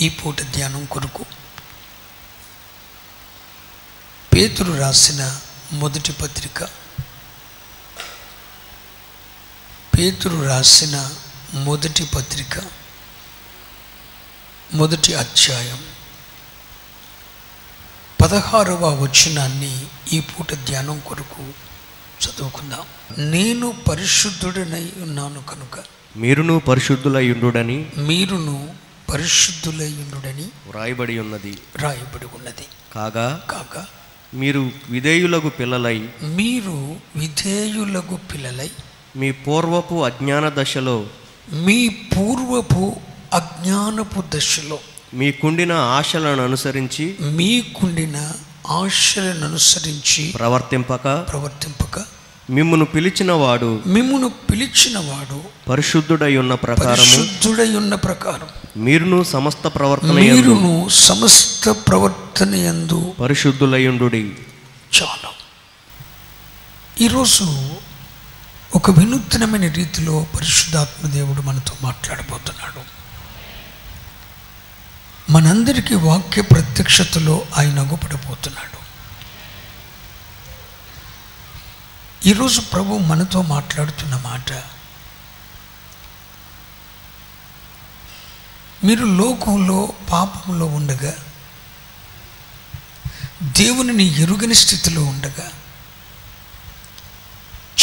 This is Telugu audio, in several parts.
ఈ పూట ధ్యానం కొరకు పేతురు రాసిన మొదటి పత్రిక, పేతురు రాసిన మొదటి పత్రిక మొదటి అధ్యాయం 16వ వచనాన్ని ఈ పూట ధ్యానం కొరకు చదువుకుందాం. నేను పరిశుద్ధుడనై ఉన్నాను కనుక మీరును పరిశుద్ధులైయుండుడని వ్రాయబడి ఉన్నది. కాగా మీరు విధేయులగు పిల్లలై మీ పూర్వపు అజ్ఞానపు దశలో మీకుండిన ఆశలను అనుసరించి ప్రవర్తింపక మిమ్మును పిలిచినవాడు పరిశుద్ధుడై ఉన్న ప్రకారం మీరును సమస్త ప్రవర్తనయందు పరిశుద్ధులైయుండుడి. చాలు. ఈరోజు ఒక వినూత్నమైన రీతిలో పరిశుద్ధాత్మ దేవుడు మనతో మాట్లాడబోతున్నాడు. మనందరికీ వాక్య ప్రత్యక్షతలో ఆయన అగుపడబోతున్నాడు. ఈరోజు ప్రభు మనతో మాట్లాడుతున్న మాట, మీరు లోకంలో పాపంలో ఉండగా, దేవునిని ఎరుగని స్థితిలో ఉండగా,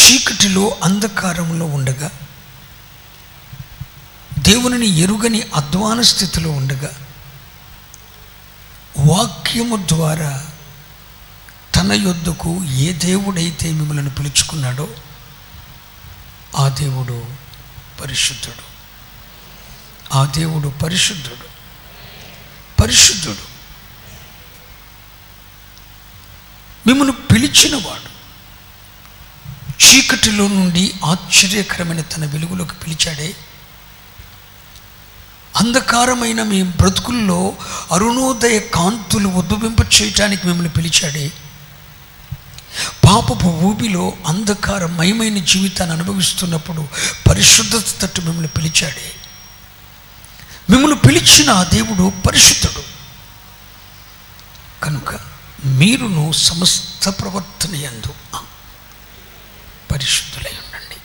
చీకటిలో అంధకారంలో ఉండగా, దేవునిని ఎరుగని అధ్వాన స్థితిలో ఉండగా, వాక్యము ద్వారా తన యొద్దకు ఏ దేవుడైతే మిమ్మల్ని పిలుచుకున్నాడో ఆ దేవుడు పరిశుద్ధుడు. ఆ దేవుడు పరిశుద్ధుడు. మిమ్మల్ని పిలిచినవాడు చీకటిలో నుండి ఆశ్చర్యకరమైన తన వెలుగులోకి పిలిచాడే, అంధకారమైన మీ బ్రతుకుల్లో అరుణోదయ కాంతులు ఉద్భవింప చేయటానికి మిమ్మల్ని పిలిచాడే, పాపపు ఊబిలో అంధకారమయమైన జీవితాన్ని అనుభవిస్తున్నప్పుడు పరిశుద్ధత తట్టు మిమ్మల్ని పిలిచాడే. మిమ్మల్ని పిలిచిన ఆ దేవుడు పరిశుద్ధుడు కనుక మీరును సమస్త ప్రవర్తనయందు పరిశుద్ధులై ఉండండి.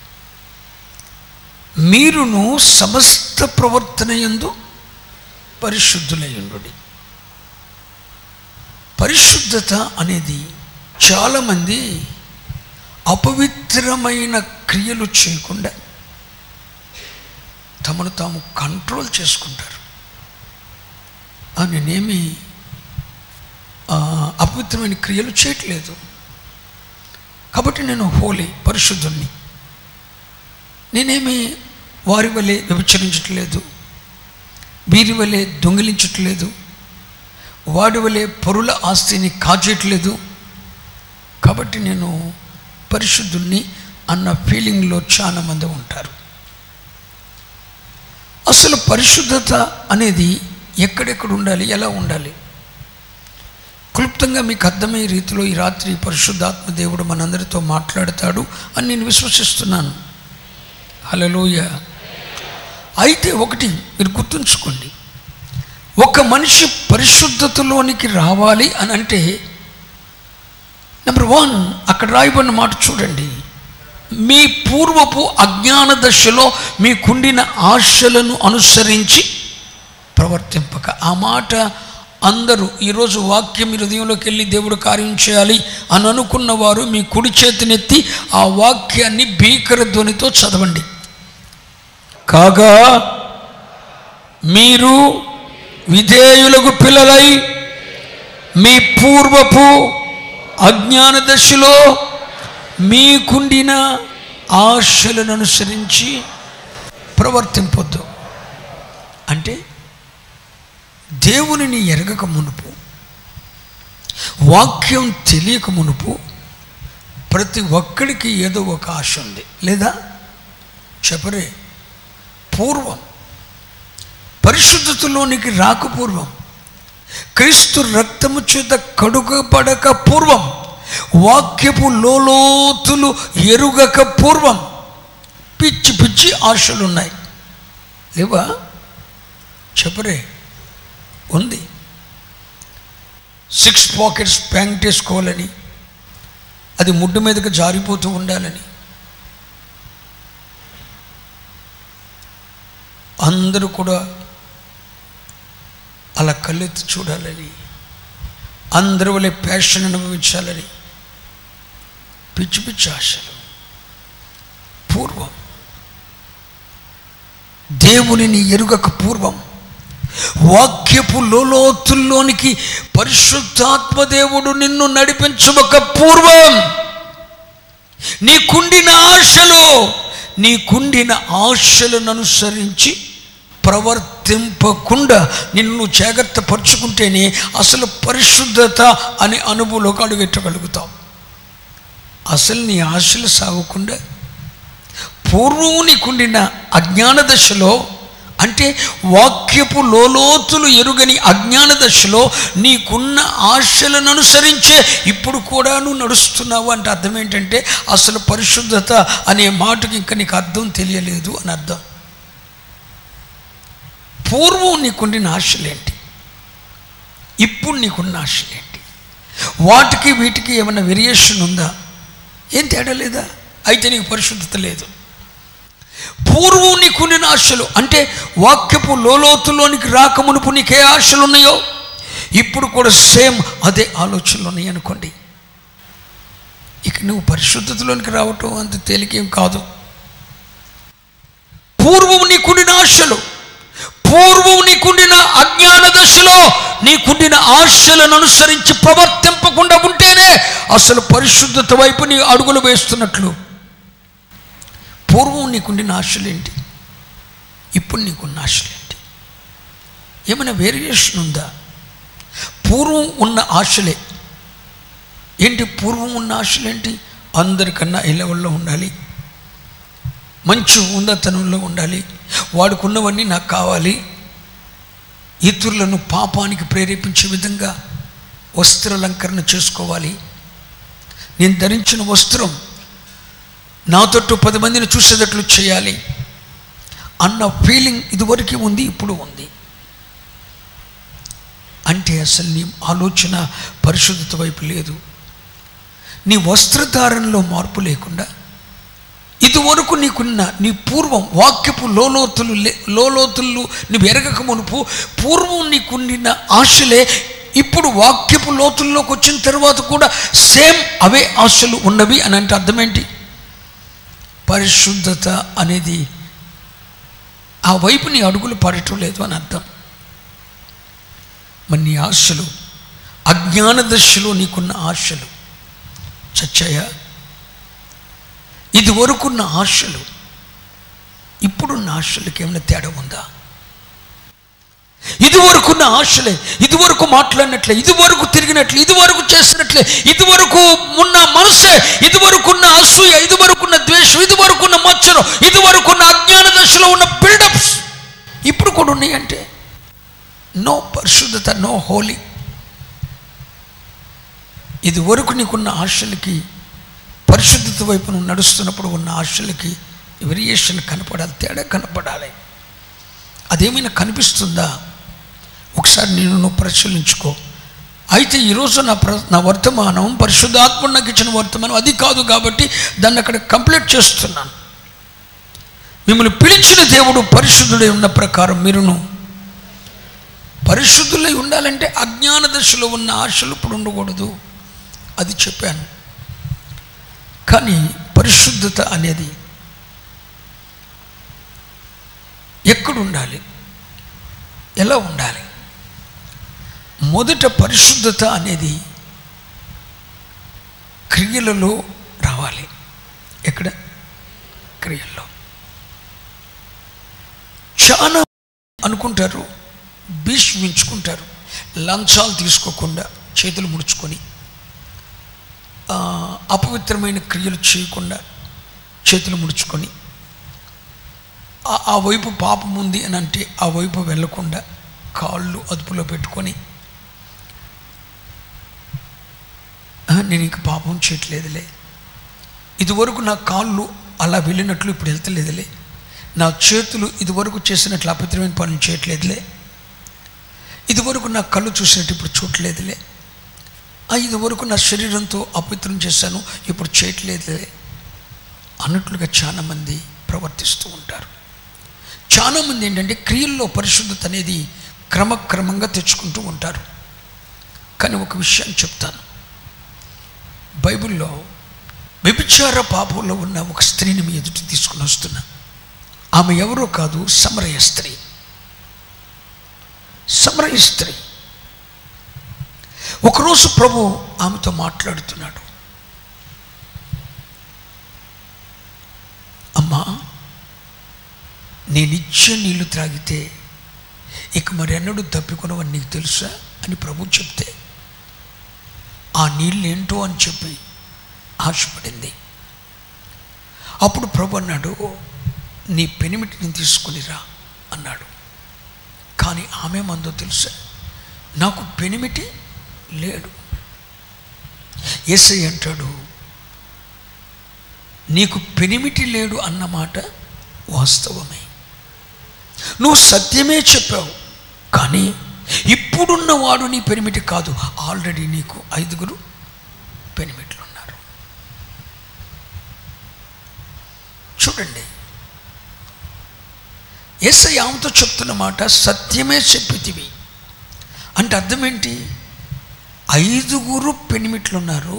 మీరును సమస్త ప్రవర్తనయందు పరిశుద్ధులై ఉండండి. పరిశుద్ధత అనేది చాలామంది అపవిత్రమైన క్రియలు చేయకుండా తమను తాము కంట్రోల్ చేసుకుంటారు. నేనేమి అపవిత్రమైన క్రియలు చేయట్లేదు కాబట్టి నేను పరిశుద్ధుణ్ణి, నేనేమి వారి వలె వ్యభిచరించట్లేదు, వీరి వలె దొంగిలించట్లేదు, వాడి వలె పరుల ఆస్తిని కాజేయట్లేదు కాబట్టి నేను పరిశుద్ధుణ్ణి అన్న ఫీలింగ్లో చాలా మంది ఉంటారు. అసలు పరిశుద్ధత అనేది ఎక్కడెక్కడ ఉండాలి, ఎలా ఉండాలి? క్లుప్తంగా మీకు అర్థమయ్యే రీతిలో ఈ రాత్రి పరిశుద్ధాత్మ దేవుడు మనందరితో మాట్లాడతాడు అని నేను విశ్వసిస్తున్నాను. హల్లెలూయా. అయితే ఒకటి మీరు గుర్తుంచుకోండి, ఒక మనిషి పరిశుద్ధతలోనికి రావాలి అని అంటే నెంబర్ 1 అక్కడ రాయబడిన మాట చూడండి, మీ పూర్వపు అజ్ఞాన దశలో మీకుండిన ఆశలను అనుసరించి ప్రవర్తింపక. ఆ మాట అందరూ ఈరోజు వాక్యం మీ హృదయంలోకి వెళ్ళి దేవుడు కార్యం చేయాలి అని అనుకున్న వారు మీ కుడి చేతినెత్తి ఆ వాక్యాన్ని భీకర ధ్వనితో చదవండి. కాగా మీరు విధేయులకు పిల్లలై మీ పూర్వపు అజ్ఞాన దశలో మీకుండిన ఆశలను అనుసరించి ప్రవర్తింపొద్దు. అంటే దేవునిని ఎరగక మునుపు, వాక్యం తెలియక మునుపు ప్రతి ఒక్కడికి ఏదో ఒక ఆశ ఉంది, లేదా చెప్పరే? పూర్వం పరిశుద్ధతలోనికి రాకపూర్వం, క్రీస్తు రక్తము చేత కడుగబడక పూర్వం, వాక్యపు లోతులు ఎరుగక పూర్వం పిచ్చి ఆశలున్నాయి, లేవా? చెప్పరే? ఉంది. 6 పాకెట్స్ ప్యాంట్ వేసుకోవాలని, అది ముడ్డు మీదకి జారిపోతూ ఉండాలని, అందరూ కూడా అలా కళ్ళెత్తి చూడాలని, అందరూ వాళ్ళ ప్యాషన్ అనుభవించాలని పిచ్చి పిచ్చి ఆశలు. పూర్వం దేవునిని ఎరుగక పూర్వం, వాక్యపు లోలోతుల్లోనికి పరిశుద్ధాత్మ దేవుడు నిన్ను నడిపించక పూర్వం, నీకుండిన ఆశలను అనుసరించి ప్రవర్తింపకుండా నిన్ను జాగ్రత్త పరుచుకుంటేనే అసలు పరిశుద్ధత అనే అనుభవంలోకి అడుగెట్టగలుగుతావు. అసలు నీ ఆశలు సాగకుండా పూర్వం నీకుండిన అజ్ఞాన దశలో, అంటే వాక్యపు లోలోతులు ఎరుగని అజ్ఞాన దశలో నీకున్న ఆశలను అనుసరించే ఇప్పుడు కూడా నువ్వు నడుస్తున్నావు అంటే అర్థం ఏంటంటే అసలు పరిశుద్ధత అనే మాటకి ఇంకా నీకు అర్థం తెలియలేదు అని అర్థం. పూర్వం నీకుండిన ఆశలేంటి, ఇప్పుడు నీకున్న ఆశలేంటి, వాటికి వీటికి ఏమైనా వేరియేషన్ ఉందా? ఏం తేడా లేదా? అయితే నీకు పరిశుద్ధత లేదు. పూర్వం నీకుండిన ఆశలు అంటే వాక్యపు లోలోతులోనికి రాకమునుపు నీకు ఏ ఆశలు ఉన్నాయో ఇప్పుడు కూడా సేమ్ అదే ఆలోచనలు ఉన్నాయి అనుకోండి. ఇక నువ్వు పరిశుద్ధతలోనికి రావటం అంత తేలికేం కాదు. పూర్వం నీకుండిన ఆశలు, పూర్వం నీకుండిన అజ్ఞాన దశలో నీకుండిన ఆశలను అనుసరించి ప్రవర్తింపకుండా ఉంటేనే అసలు పరిశుద్ధత వైపు నీ అడుగులు వేస్తున్నట్లు. పూర్వం నీకుండిన ఆశలేంటి, ఇప్పుడు నీకున్న ఆశలేంటి? ఏమైనా వేరియేషన్ ఉందా? పూర్వం ఉన్న ఆశలే ఏంటి? పూర్వం ఉన్న ఆశలేంటి? అందరికన్నా లెవెల్లో ఉండాలి, మంచి ఉన్నతనంలో ఉండాలి, వాడుకున్నవన్నీ నాకు కావాలి, ఇతరులను పాపానికి ప్రేరేపించే విధంగా వస్త్రాలంకరణ చేసుకోవాలి, నేను ధరించిన వస్త్రం నా తోటి 10 మందిని చూసేటట్లు చేయాలి అన్న ఫీలింగ్ ఇదివరకు ఉంది, ఇప్పుడు ఉంది. అంటే అసలు నీ ఆలోచన పరిశుద్ధత వైపు లేదు. నీ వస్త్రధారణలో మార్పు లేకుండా ఇదివరకు నీకున్న నీ పూర్వం వాక్యపు లోలోతులు నువ్వు ఎరగక మునుపు పూర్వం నీకుండిన ఆశలే ఇప్పుడు వాక్యపు లోతుల్లోకి వచ్చిన తర్వాత కూడా సేమ్ అవే ఆశలు ఉన్నవి అని అంటే అర్థం ఏంటి? పరిశుద్ధత అనేది ఆ వైపు నీ అడుగులు పడటం లేదు అని అర్థం. మరి నీ ఆశలు, అజ్ఞాన దశలో నీకున్న ఆశలు చచ్చాయా? ఇది వరకున్న ఆశలు ఇప్పుడున్న ఆశలకి ఏమైనా తేడా ఉందా? ఇది వరకున్న ఆశలే, ఇది వరకు మాట్లాడినట్లే, ఇది వరకు తిరిగినట్లే, ఇది వరకు చేసినట్లే, ఇది వరకు ఉన్న మనసే, ఇది వరకున్న అసూయ, ఇది వరకున్న ద్వేషం, ఇది వరకున్న మచ్చలు, ఇది వరకున్న అజ్ఞాన దశలో ఉన్న బిల్డప్స్ ఇప్పుడు కూడా ఉన్నాయంటే నో పరిశుద్ధత, నో హోలీ. ఇది వరకు నీకున్న ఆశలకి, పరిశుద్ధత వైపు నువ్వు నడుస్తున్నప్పుడు ఉన్న ఆశలకి వేరియేషన్ కనపడాలి, తేడా కనపడాలి. అదేమైనా కనిపిస్తుందా? ఒకసారి నువ్వు పరిశీలించుకో. అయితే ఈరోజు నా వర్తమానం పరిశుద్ధాత్మ నాకు ఇచ్చిన వర్తమానం అది కాదు కాబట్టి దాన్ని అక్కడ కంప్లీట్ చేస్తున్నాను. మిమ్మల్ని పిలిచిన దేవుడు పరిశుద్ధుడై ఉన్న ప్రకారం మీరును పరిశుద్ధులై ఉండాలంటే అజ్ఞాన దశలో ఉన్న ఆశలు ఇప్పుడు ఉండకూడదు, అది చెప్పాను. కానీ పరిశుద్ధత అనేది ఎక్కడ ఉండాలి, ఎలా ఉండాలి? మొదట పరిశుద్ధత అనేది క్రియలలో రావాలి. ఎక్కడ? క్రియల్లో. చాలా అనుకుంటారు, భీష్మించుకుంటారు, లంచాలు తీసుకోకుండా చేతులు ముడుచుకొని, అపవిత్రమైన క్రియలు చేయకుండా చేతులు ముడుచుకొని, ఆ వైపు పాపం ఉంది అని అంటే ఆ వైపు వెళ్ళకుండా కాళ్ళు అదుపులో పెట్టుకొని, నేను ఇంక పాపం చేయట్లేదులే, ఇదివరకు నా కాళ్ళు అలా వెళ్ళినట్లు ఇప్పుడు వెళ్తలేదులే, నా చేతులు ఇదివరకు చేసినట్లు అపవిత్రమైన పనులు చేయట్లేదులే, ఇదివరకు నా కళ్ళు చూసినట్టు ఇప్పుడు చూడలేదులే, ఇదివరకు నా శరీరంతో అపవిత్రం చేశాను ఇప్పుడు చేయట్లేదులే అన్నట్లుగా చాలామంది ప్రవర్తిస్తూ ఉంటారు. చాలామంది ఏంటంటే క్రియల్లో పరిశుద్ధత అనేది క్రమక్రమంగా తెచ్చుకుంటూ ఉంటారు. కానీ ఒక విషయం చెప్తాను, బైబిల్లో వ్యభిచార పాపంలో ఉన్న ఒక స్త్రీని మీ ఎదుట తీసుకుని వస్తున్నా. ఆమె ఎవరో కాదు, సమరయ స్త్రీ. సమరయ స్త్రీ. ఒకరోజు ప్రభు ఆమెతో మాట్లాడుతున్నాడు. అమ్మా, నేనిచ్చే నీళ్లు త్రాగితే ఇక మరెన్నడూ తప్పికొనవని నీకు తెలుసా అని ప్రభు చెప్తే ఆ నీళ్ళు ఏంటో అని చెప్పి ఆశపడింది. అప్పుడు ప్రభు అన్నాడు, నీ పెనిమిటిని తీసుకునిరా అన్నాడు. కానీ ఆమె మందో తెలుసా, నాకు పెనిమిటి లేడు. యేసయ్య అంటాడు, నీకు పెనిమిటి లేడు అన్నమాట వాస్తవమే, నువ్వు సత్యమే చెప్పావు. కానీ ఇప్పుడున్నవాడు నీ పెనిమిటి కాదు, ఆల్రెడీ నీకు 5 పెనిమిట్లు ఉన్నారు. చూడండి, యేసయ్య ఆమెతో చెప్తున్న మాట సత్యమే చెప్పితివి అంటే అర్థం ఏంటి? 5 పెనిమిట్లు ఉన్నారు,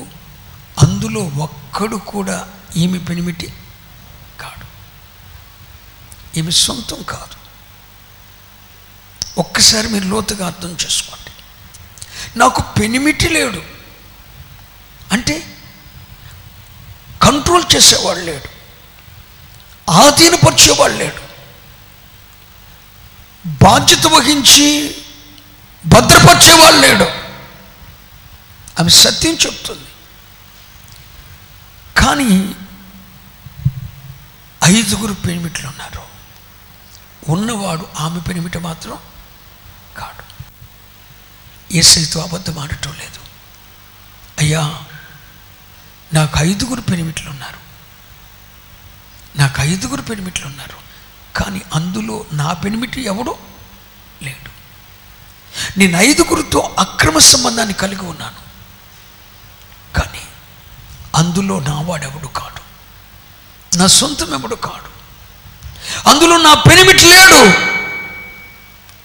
అందులో ఒక్కడు కూడా ఈమె పెనిమిటి కాడు, ఈమె సొంతం కాదు. ఒక్కసారి మీరు లోతుగా అర్థం చేసుకోండి. నాకు పెనిమిటి లేడు అంటే కంట్రోల్ చేసేవాడు లేడు, ఆధీనపరిచేవాడు లేడు, బాధ్యత వహించి భద్రపరిచేవాడు లేడు. ఆమె సత్యం చెప్తుంది. కానీ 5 పెనిమిట్లు ఉన్నారు, ఉన్నవాడు ఆమె పెనిమిట మాత్రం కాడు. యేసయ్యతో అబద్ధం ఆడటం లేదు. అయ్యా, నాకు 5 పెనిమిట్లు ఉన్నారు, నాకు 5 పెనిమిట్లు ఉన్నారు, కానీ అందులో నా పెనిమిటి ఎవడో లేడు. నేను 5 అక్రమ సంబంధాన్ని కలిగి ఉన్నాను, కానీ అందులో నా వాడెవడు కాడు, నా సొంతం ఎవడు కాడు, అందులో నా పెనిమిటి లేడు.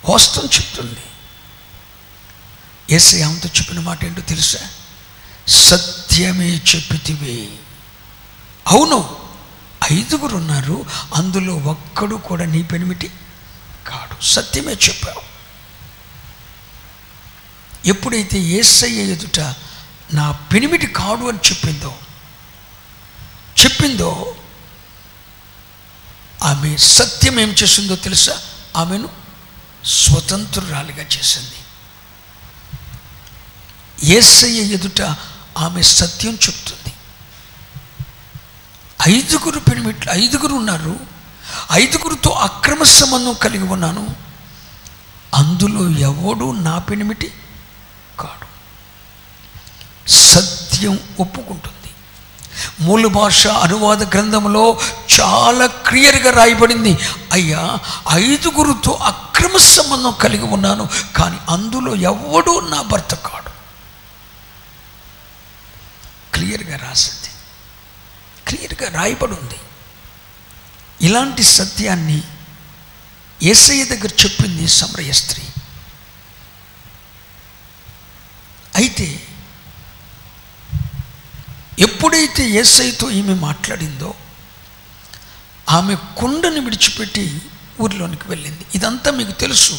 వాస్తవం చెప్తుంది. యేసయ్య ఆమెతో చెప్పిన మాట ఏంటో తెలుసా? సత్యమే చెప్పితివి. అవును, 5 ఉన్నారు, అందులో ఒక్కడు కూడా నీ పెనిమిటి కాడు, సత్యమే చెప్పావు. ఎప్పుడైతే యేసయ్య ఎదుట నా పెనిమిటి కాడు అని చెప్పిందో ఆమె సత్యం ఏం చేసిందో తెలుసా? ఆమెను స్వతంత్రురాలిగా చేసింది. యేసయ్య ఎదుట ఆమె సత్యం చెప్తుంది. 5 పెనిమిట్లు, 5 ఉన్నారు, 5 అక్రమ సంబంధం కలిగి ఉన్నాను, అందులో ఎవడు నా పెనిమిటి కాడు. సత్యం ఒప్పుకుంటుంది. మూల భాష అనువాద గ్రంథంలో చాలా క్లియర్గా రాయబడింది, అయ్యా 5 అక్రమ సంబంధం కలిగి ఉన్నాను, కానీ అందులో ఎవడూ నా భర్త కాడు. క్లియర్గా రాసింది, క్లియర్గా రాయబడి ఉంది. ఇలాంటి సత్యాన్ని యేసయ్య దగ్గర చెప్పింది సమరయ స్త్రీ. అయితే ఎప్పుడైతే యేసయ్యతో ఈమె మాట్లాడిందో ఆమె కుండని విడిచిపెట్టి ఊరిలోనికి వెళ్ళింది. ఇదంతా మీకు తెలుసు,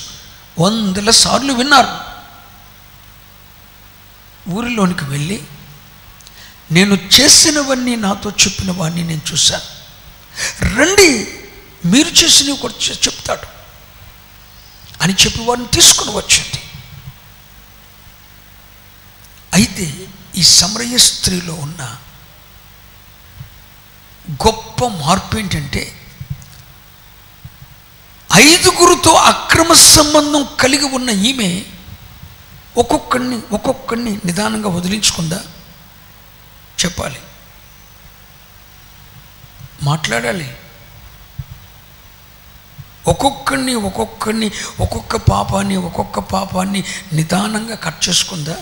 100 సార్లు విన్నారు. ఊరిలోనికి వెళ్ళి, నేను చేసినవన్నీ నాతో చెప్పిన వాడిని నేను చూశాను, రండి మీరు చేసినవి కూడా చెప్తాడు అని చెప్పి వాడిని తీసుకుని వచ్చింది. అయితే ఈ సమరయ స్త్రీలో ఉన్న గొప్ప మార్పు ఏంటంటే 5 అక్రమ సంబంధం కలిగి ఉన్న ఈమె ఒక్కొక్కడిని నిదానంగా వదిలించుకుందా? చెప్పాలి, మాట్లాడాలి. ఒక్కొక్క పాపాన్ని నిదానంగా కట్ చేసుకుందా?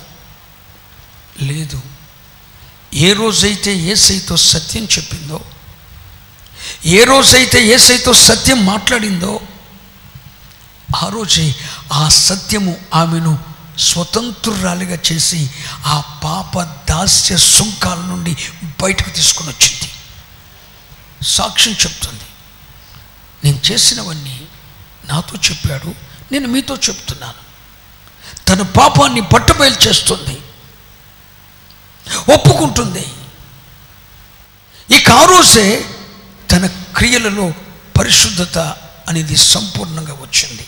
లేదు. ఏ రోజైతే యేసయ్యతో సత్యం చెప్పిందో, ఏ రోజైతే యేసయ్యతో సత్యం మాట్లాడిందో, ఆ రోజే ఆ సత్యము ఆమెను స్వతంత్రురాలిగా చేసి ఆ పాప దాస్య సుంకాల నుండి బయటకు తీసుకొని వచ్చింది. సాక్ష్యం చెప్తుంది, నేను చేసినవన్నీ నాతో చెప్పాడు, నేను మీతో చెప్తున్నాను. తన పాపాన్ని బట్టబయలు చేస్తుంది, ఒప్పుకుంటుంది. ఇక ఆ రోజే తన క్రియలలో పరిశుద్ధత అనేది సంపూర్ణంగా వచ్చింది.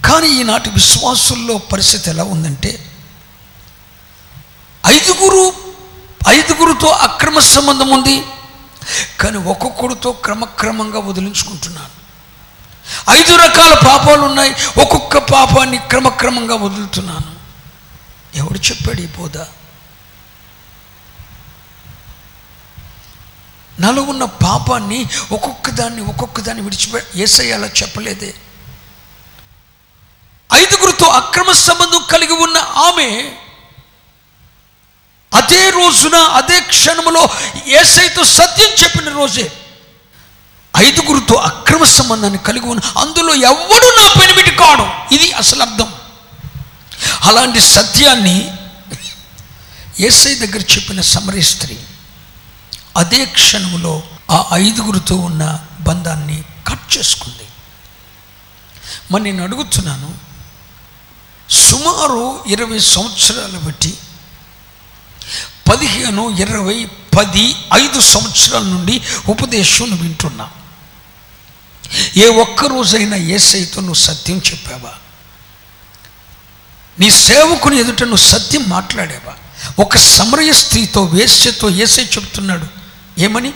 కానీ ఈనాటి విశ్వాసుల్లో పరిస్థితి ఎలా ఉందంటే, ఐదుగురితో అక్రమ సంబంధం ఉంది, కానీ ఒక్కొక్కడితో క్రమక్రమంగా వదిలించుకుంటున్నాను. 5 రకాల పాపాలు ఉన్నాయి, ఒక్కొక్క పాపాన్ని క్రమక్రమంగా వదులుతున్నాను. ఎవడు చెప్పాడు ఈ బోధ? నాలో ఉన్న పాపాన్ని ఒక్కొక్క దాన్ని యేసయ్య అలా చెప్పలేదే. 5గురితో అక్రమ సంబంధం కలిగి ఉన్న ఆమె అదే రోజున, అదే క్షణంలో యేసయ్యతో సత్యం చెప్పిన రోజే 5గురితో అక్రమ సంబంధాన్ని కలిగి ఉన్న, అందులో ఎవడు నా పెనిమిటి కాడు. ఇది అసలు అర్థం. అలాంటి సత్యాన్ని యేసయ్య దగ్గర చెప్పిన సమరయ స్త్రీ అదే క్షణంలో ఆ 5గురితో ఉన్న బంధాన్ని కట్ చేసుకుంది. మరి నేను అడుగుతున్నాను, సుమారు 20 సంవత్సరాలు బట్టి 15, 20, 10, 5 సంవత్సరాల నుండి ఉపదేశం నువ్వు వింటున్నా. ఏ ఒక్కరోజైనా యేసయ్యతో నువ్వు సత్యం చెప్పావా? నీ సేవకుని ఎదుట నువ్వు సత్యం మాట్లాడావా? ఒక సమరయ స్త్రీతో, వేశ్యతో యేసయ్య చెప్తున్నాడు ఏమని?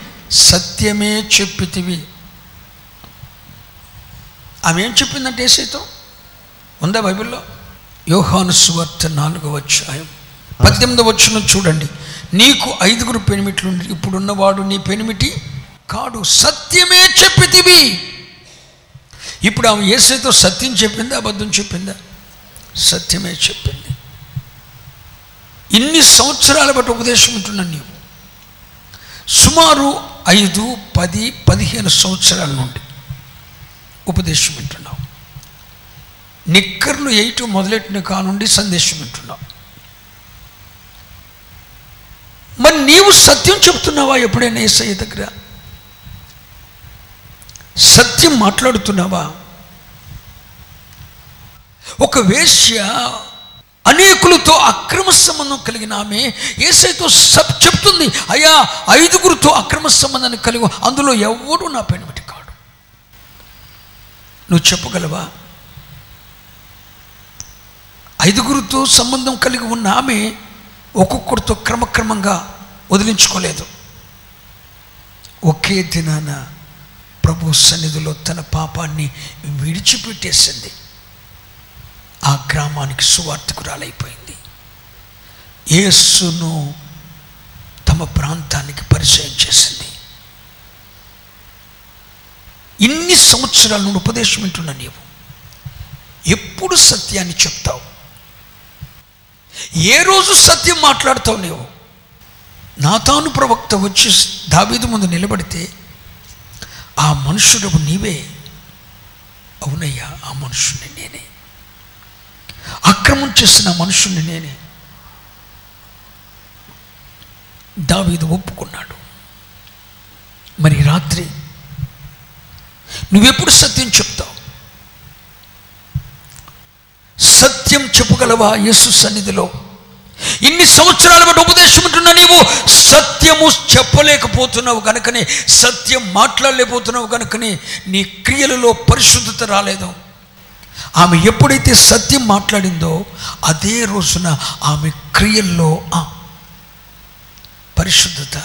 సత్యమే చెప్పితివి. ఆమె ఏం చెప్పిందంటే యేసయ్యతో? ఉందా బైబిల్లో? యోహాను సువార్త 4వ అధ్యాయం 18వ వచనం చూడండి. నీకు 5గురు పెనిమిట్లు, ఇప్పుడున్నవాడు నీ పెనిమిటి కాడు, సత్యమే చెప్పితివి. ఇప్పుడు ఆమె యేసయ్యతో సత్యం చెప్పిందా, అబద్ధం చెప్పిందా? సత్యమే చెప్పింది. ఇన్ని సంవత్సరాల బట్టి ఉపదేశం ఉంటున్నాను. నీవు సుమారు 5, 10, 15 సంవత్సరాల నుండి ఉపదేశం వింటున్నావు. నిక్కర్లు 8 మొదలెట్టిన కానుండి సందేశం వింటున్నావు. మరి నీవు సత్యం చెప్తున్నావా? ఎప్పుడైనా యేసయ్య దగ్గర సత్యం మాట్లాడుతున్నావా? ఒక వేశ్య అనేకులతో అక్రమ సంబంధం కలిగిన ఆమె యేసయ్యతో చెప్తుంది, అయ్యా 5గురితో అక్రమ సంబంధాన్ని కలిగి, అందులో ఎవడు నా పెనిమిటి కాడు. నువ్వు చెప్పగలవా? 5గురితో సంబంధం కలిగి ఉన్న ఆమె ఒక్కొక్కరితో క్రమక్రమంగా వదిలించుకోలేదు. ఒకే దినాన ప్రభు సన్నిధిలో తన పాపాన్ని విడిచిపెట్టేసింది. ఆ గ్రామానికి సువార్తికురాలైపోయింది. యేసును తమ ప్రాంతానికి పరిచయం చేసింది. ఇన్ని సంవత్సరాల నుండి ఉపదేశం వింటున్న నీవు ఎప్పుడు సత్యాన్ని చెప్తావు? ఏ రోజు సత్యం మాట్లాడుతావు? నీవు నాతాను ప్రవక్త వచ్చి దావీదు ముందు నిలబడితే, ఆ మనుషుడు నీవే. అవునయ్యా, ఆ మనుషుడిని నేనే, అక్రమం చేసిన మనుషుణ్ణి నేనే. దావీదు ఒప్పుకున్నాడు. మరి రాత్రి నువ్వెప్పుడు సత్యం చెప్తావు? సత్యం చెప్పగలవా? యేసు సన్నిధిలో ఇన్ని సంవత్సరాల బట్టి ఉపదేశం ఉంటున్నా నీవు సత్యము చెప్పలేకపోతున్నావు కనుకనే, సత్యం మాట్లాడలేకపోతున్నావు కనుకనే నీ క్రియలలో పరిశుద్ధత రాలేదు. ఆమె ఎప్పుడైతే సత్యం మాట్లాడిందో అదే రోజున ఆమె క్రియల్లో పరిశుద్ధత.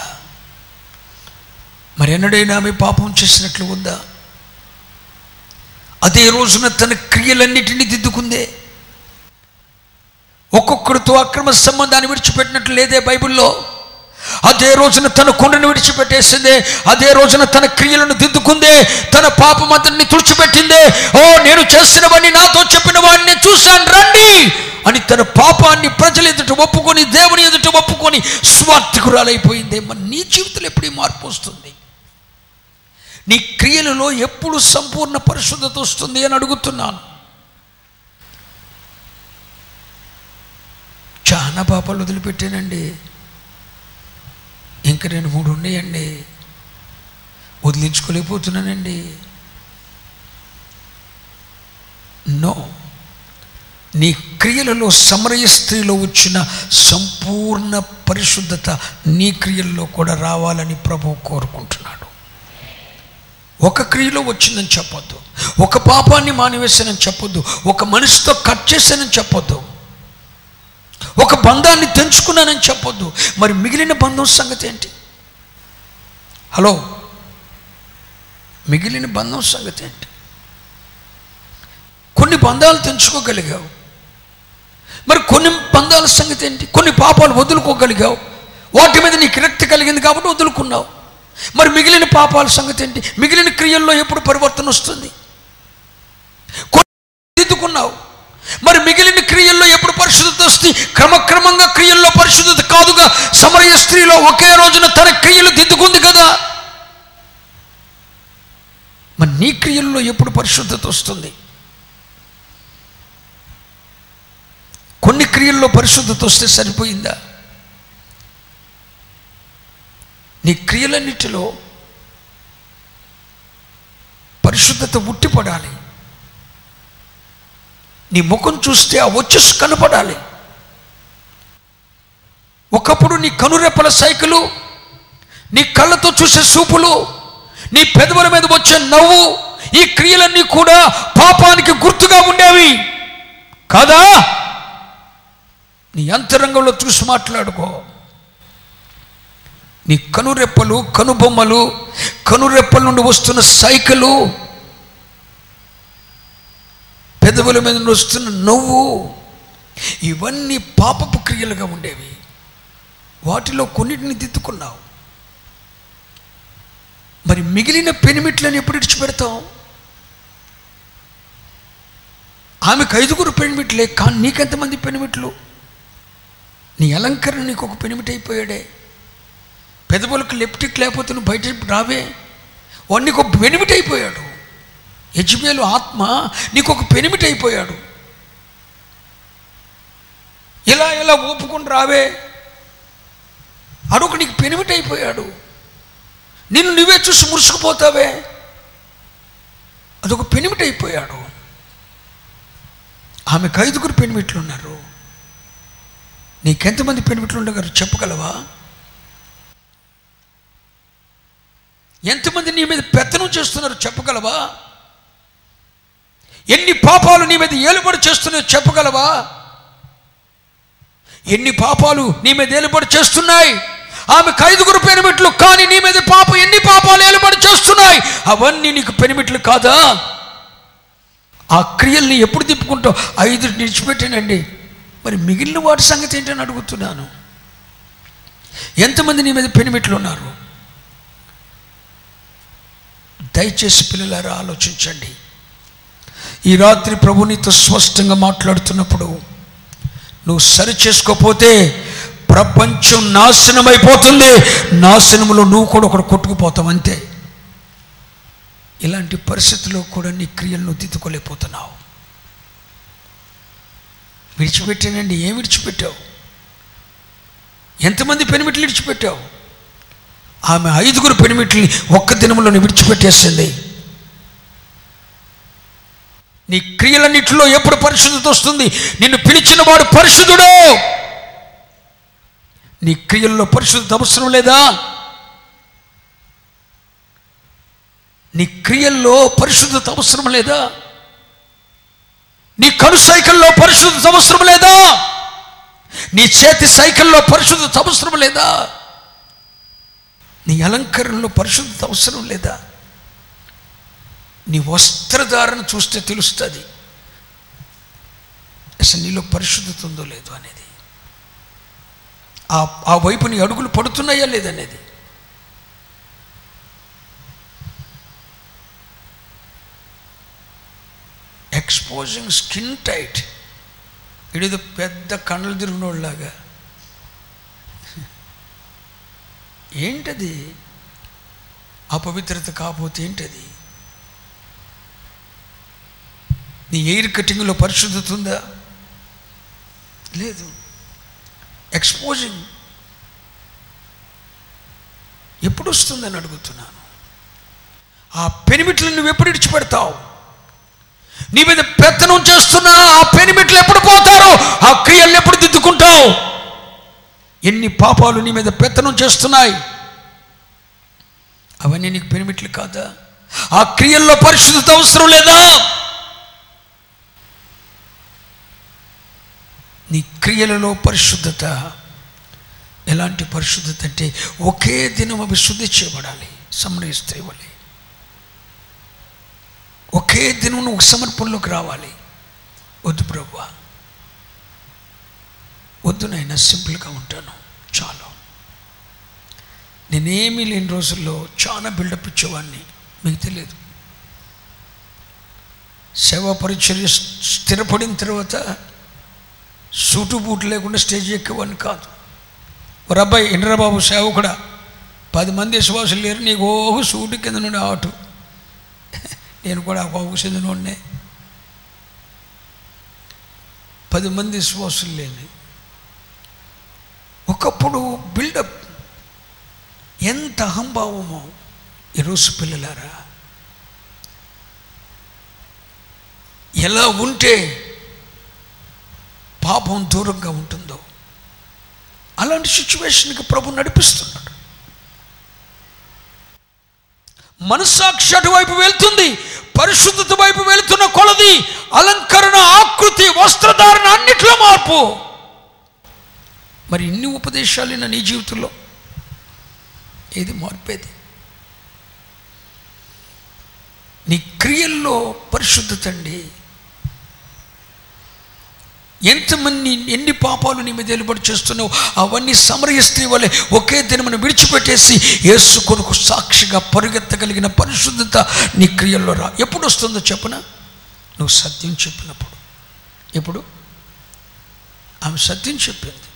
మరి ఎన్నడైనా ఆమె పాపం చేసినట్లు ఉందా? అదే రోజున తన క్రియలన్నిటినీ దిద్దుకుందే. ఒక్కొక్కరితో అక్రమ సంబంధాన్ని విడిచిపెట్టినట్లు లేదే బైబిల్లో. అదే రోజున తన కొండను విడిచిపెట్టేసిందే, అదే రోజున తన క్రియలను దిద్దుకుందే, తన పాపమంతటిని తుడిచిపెట్టిందే. ఓ నేను చేసినవన్నీ నాతో చెప్పిన వాడిని చూశాను రండి అని తన పాపాన్ని ప్రజల ఎదుట ఒప్పుకొని, దేవుని ఎదుట ఒప్పుకొని స్వార్థకురాలైపోయిందే. మరి నీ జీవితంలో ఎప్పుడు ఈ మార్పు వస్తుంది? నీ క్రియలలో ఎప్పుడు సంపూర్ణ పరిశుద్ధత వస్తుంది అని అడుగుతున్నాను. చాలా పాపాలు వదిలిపెట్టానండి, ఇంకా 2-3 ఉన్నాయండి, వదిలించుకోలేకపోతున్నానండి. నో, నీ క్రియలలో సమరయ స్త్రీలో వచ్చిన సంపూర్ణ పరిశుద్ధత నీ క్రియల్లో కూడా రావాలని ప్రభువు కోరుకుంటున్నాడు. ఒక క్రియలో వచ్చిందని చెప్పొద్దు, ఒక పాపాన్ని మానివేశానని చెప్పొద్దు, ఒక మనిషితో కట్ చేశానని చెప్పొద్దు, ఒక బంధాన్ని తెంచుకున్నానని చెప్పొద్దు. మరి మిగిలిన బంధం సంగతి ఏంటి? హలో, మిగిలిన బంధం సంగతి ఏంటి? కొన్ని బంధాలు తెంచుకోగలిగావు, మరి కొన్ని బంధాల సంగతి ఏంటి? కొన్ని పాపాలు వదులుకోగలిగావు, వాటి మీద నీకు విరక్తి కలిగింది కాబట్టి వదులుకున్నావు. మరి మిగిలిన పాపాల సంగతి ఏంటి? మిగిలిన క్రియల్లో ఎప్పుడు పరివర్తన వస్తుంది? దిద్దుకున్నావు, మరి మిగిలిన క్రియల్లో ఎప్పుడు పరిశుద్ధత వస్తుంది? క్రమక్రమంగా క్రియల్లో పరిశుద్ధత కాదుగా. సమరయ స్త్రీలో ఒకే రోజున తన క్రియలు దిద్దుకుంది కదా. మరి నీ క్రియల్లో ఎప్పుడు పరిశుద్ధత వస్తుంది? కొన్ని క్రియల్లో పరిశుద్ధత వస్తే సరిపోయిందా? నీ క్రియలన్నిటిలో పరిశుద్ధత ఉట్టిపడాలి. నీ ముఖం చూస్తే ఆ వచ్చేసి కనపడాలి. ఒకప్పుడు నీ కనురెప్పల సైకిలు, నీ కళ్ళతో చూసే చూపులు, నీ పెదవుల మీద వచ్చే నవ్వు, ఈ క్రియలన్నీ కూడా పాపానికి గుర్తుగా ఉండేవి కాదా? నీ అంతరంగంలో చూసి మాట్లాడుకో. నీ కనురెప్పలు, కనుబొమ్మలు, కనురెప్పల నుండి వస్తున్న సైకిలు, పెదవుల మీద వస్తున్న నవ్వు, ఇవన్నీ పాపపు క్రియలుగా ఉండేవి. వాటిలో కొన్నిటిని దిద్దుకున్నావు. మరి మిగిలిన పెనిమిట్లను ఎప్పుడు విడిచిపెడతావు? ఆమెకు 5 పెనిమిట్లే, కానీ నీకెంతమంది పెనిమిట్లు? నీ అలంకరణ నీకు ఒక పెనిమిటి అయిపోయాడే. పెదవులకు లెప్టిక్ లేకపోతే నువ్వు బయట రావే. వాడు నీకు ఒక పెనిమిటి అయిపోయాడు. యెజబెలు ఆత్మ నీకు ఒక పెనిమిటి అయిపోయాడు. ఇలా ఇలా ఒప్పుకొని రావే, అడొక నీకు పెనిమిటి అయిపోయాడు. నిన్ను నువ్వే చూసి మురుసుకుపోతావే, అదొక పెనిమిటి అయిపోయాడు. ఆమెకు 5 పెనిమిట్లు ఉన్నారు. నీకెంతమంది పెనిమిట్లు ఉండగారు చెప్పగలవా? ఎంతమంది నీ మీద పెత్తనం చేస్తున్నారు చెప్పగలవా? ఎన్ని పాపాలు నీ మీద ఏలుబడి చేస్తున్నాయో చెప్పగలవా? ఎన్ని పాపాలు నీ మీద ఏలుబడి చేస్తున్నాయి? ఆమెకు 5 పెనిమిట్లు, కానీ నీ మీద ఎన్ని పాపాలు ఏలుబడి చేస్తున్నాయి? అవన్నీ నీకు పెనిమిట్లు కాదా? ఆ క్రియల్ని ఎప్పుడు తిప్పుకుంటావు? 5 విడిచిపెట్టానండి, మరి మిగిలిన వాటి సంగతి ఏంటని అడుగుతున్నాను. ఎంతమంది నీ మీద పెనిమిట్లు ఉన్నారు? దయచేసి పిల్లలారా ఆలోచించండి. ఈ రాత్రి ప్రభు నీతో స్పష్టంగా మాట్లాడుతున్నప్పుడు నువ్వు సరి చేసుకోపోతే ప్రపంచం నాశనం అయిపోతుంది. నాశనంలో నువ్వు కూడా ఒకడు కొట్టుకుపోతావు అంతే. ఇలాంటి పరిస్థితుల్లో కూడా నీ క్రియలను దిద్దుకోలేకపోతున్నావు. విడిచిపెట్టానండి, ఏం విడిచిపెట్టావు? ఎంతమంది పెనిమిట్లు విడిచిపెట్టావు? ఆమె 5 పెనిమిట్లని ఒక్క దినంలోనే విడిచిపెట్టేసింది. నీ క్రియలన్నిటిలో ఎప్పుడు పరిశుద్ధత వస్తుంది? నిన్ను పిలిచిన వాడు పరిశుద్ధుడు. నీ క్రియల్లో పరిశుద్ధత అవసరం లేదా? నీ క్రియల్లో పరిశుద్ధత అవసరం లేదా? నీ కను సైకిల్లో పరిశుద్ధత అవసరం లేదా? నీ చేతి సైకిల్లో పరిశుద్ధత అవసరం లేదా? నీ అలంకరణలో పరిశుద్ధత అవసరం లేదా? నీ వస్త్రధారణ చూస్తే తెలుస్తుంది అసలు నీలో పరిశుద్ధత ఉందో లేదో అనేది. ఆ వైపు నీ అడుగులు పడుతున్నాయా లేదనేది. ఎక్స్పోజింగ్ స్కిన్ టైట్, ఇడిదో పెద్ద కండలు తిరిగినోళ్ళలాగా. ఏంటది? అపవిత్రత కాకపోతే ఏంటది? నీ ఎయిర్ కటింగ్లో పరిశుద్ధత ఉందా? లేదు. ఎక్స్పోజింగ్ ఎప్పుడు వస్తుందని అడుగుతున్నాను. ఆ పెనిమిట్లు నువ్వు ఎప్పుడు విడిచిపెడతావు? నీ మీద పెత్తనం చేస్తున్నా ఆ పెనిమిట్లు ఎప్పుడు పోతారో? ఆ క్రియలను ఎప్పుడు దిద్దుకుంటావు? ఎన్ని పాపాలు నీ మీద పెత్తనం చేస్తున్నాయి, అవన్నీ నీకు పెనిమిట్లు కాదా? ఆ క్రియల్లో పరిశుద్ధత అవసరం లేదా? నీ క్రియలలో పరిశుద్ధత. ఎలాంటి పరిశుద్ధత అంటే ఒకే దినం అవి శుద్ధి చేయబడాలి. సమరయ స్త్రీ వలె ఒకే దినం నువ్వు సమర్పణలోకి రావాలి. వద్దు ప్రభువా, వద్దు నాయనా, సింపుల్గా ఉంటాను చాలు. నేనేమీ లేని రోజుల్లో చాలా బిల్డప్ ఇచ్చేవాడిని, మీకు తెలియదు. సేవా పరిచర్య స్థిరపడిన తర్వాత సూటు బూటు లేకుండా స్టేజ్ ఎక్కేవాడిని కాదు. ఒక అబ్బాయి ఇంద్రబాబు సేవకుడా, 10 మంది విశ్వాసులు లేరు, నీకు ఓహు సూటు కింద నుండి ఆటు. నేను కూడా ఒక చెందినోడినే. 10 మంది విశ్వాసులు లేని ఒకప్పుడు బిల్డప్. ఎంత అహంభావమో ఈరోజు పిల్లలారా. ఎలా ఉంటే పాపం దూరంగా ఉంటుందో అలాంటి సిచ్యువేషన్కి ప్రభు నడిపిస్తున్నాడు. మనస్సాక్షి అటువైపు వెళ్తుంది, పరిశుద్ధత వైపు వెళుతున్న కొలది అలంకరణ, ఆకృతి, వస్త్రధారణ అన్నిట్లో మార్పు. మరి ఇన్ని ఉపదేశాలైన నీ జీవితంలో ఏది మార్పేది? నీ క్రియల్లో పరిశుద్ధత అండి. ఎంతమంది ఎన్ని పాపాలు నీ మీద వెలుబడి చేస్తున్నావు, అవన్నీ సమరయ స్త్రీ వలె ఒకే దినమును విడిచిపెట్టేసి యేసు కొరకు సాక్షిగా పరిగెత్తగలిగిన పరిశుద్ధత నీ క్రియల్లో రా. ఎప్పుడు వస్తుందో చెప్పనా? నువ్వు సత్యం చెప్పినప్పుడు. ఎప్పుడు? ఆమె సత్యం చెప్పింది.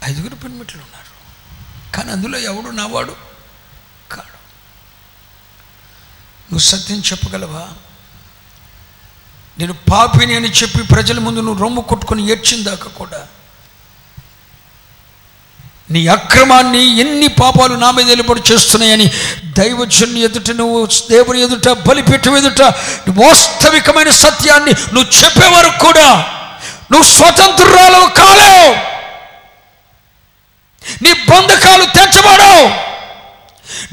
5 పెనిమిట్లు ఉన్నారు, కానీ అందులో ఎవడు నావాడు కాడు. నువ్వు సత్యం చెప్పగలవా? నేను పాపిని అని చెప్పి ప్రజల ముందు నువ్వు రొమ్ము కొట్టుకొని ఏడ్చిందాక కూడా నీ అక్రమాన్ని, ఎన్ని పాపాలు నా మీద వెలుబడి చేస్తున్నాయని దైవజనుని ఎదుట, నువ్వు దేవుని ఎదుట, బలిపీఠం ఎదుట వాస్తవికమైన సత్యాన్ని నువ్వు చెప్పే వరకు కూడా నువ్వు స్వతంత్రురాలు కాలేవు. నీ బంధకాలు తెచ్చబడవు.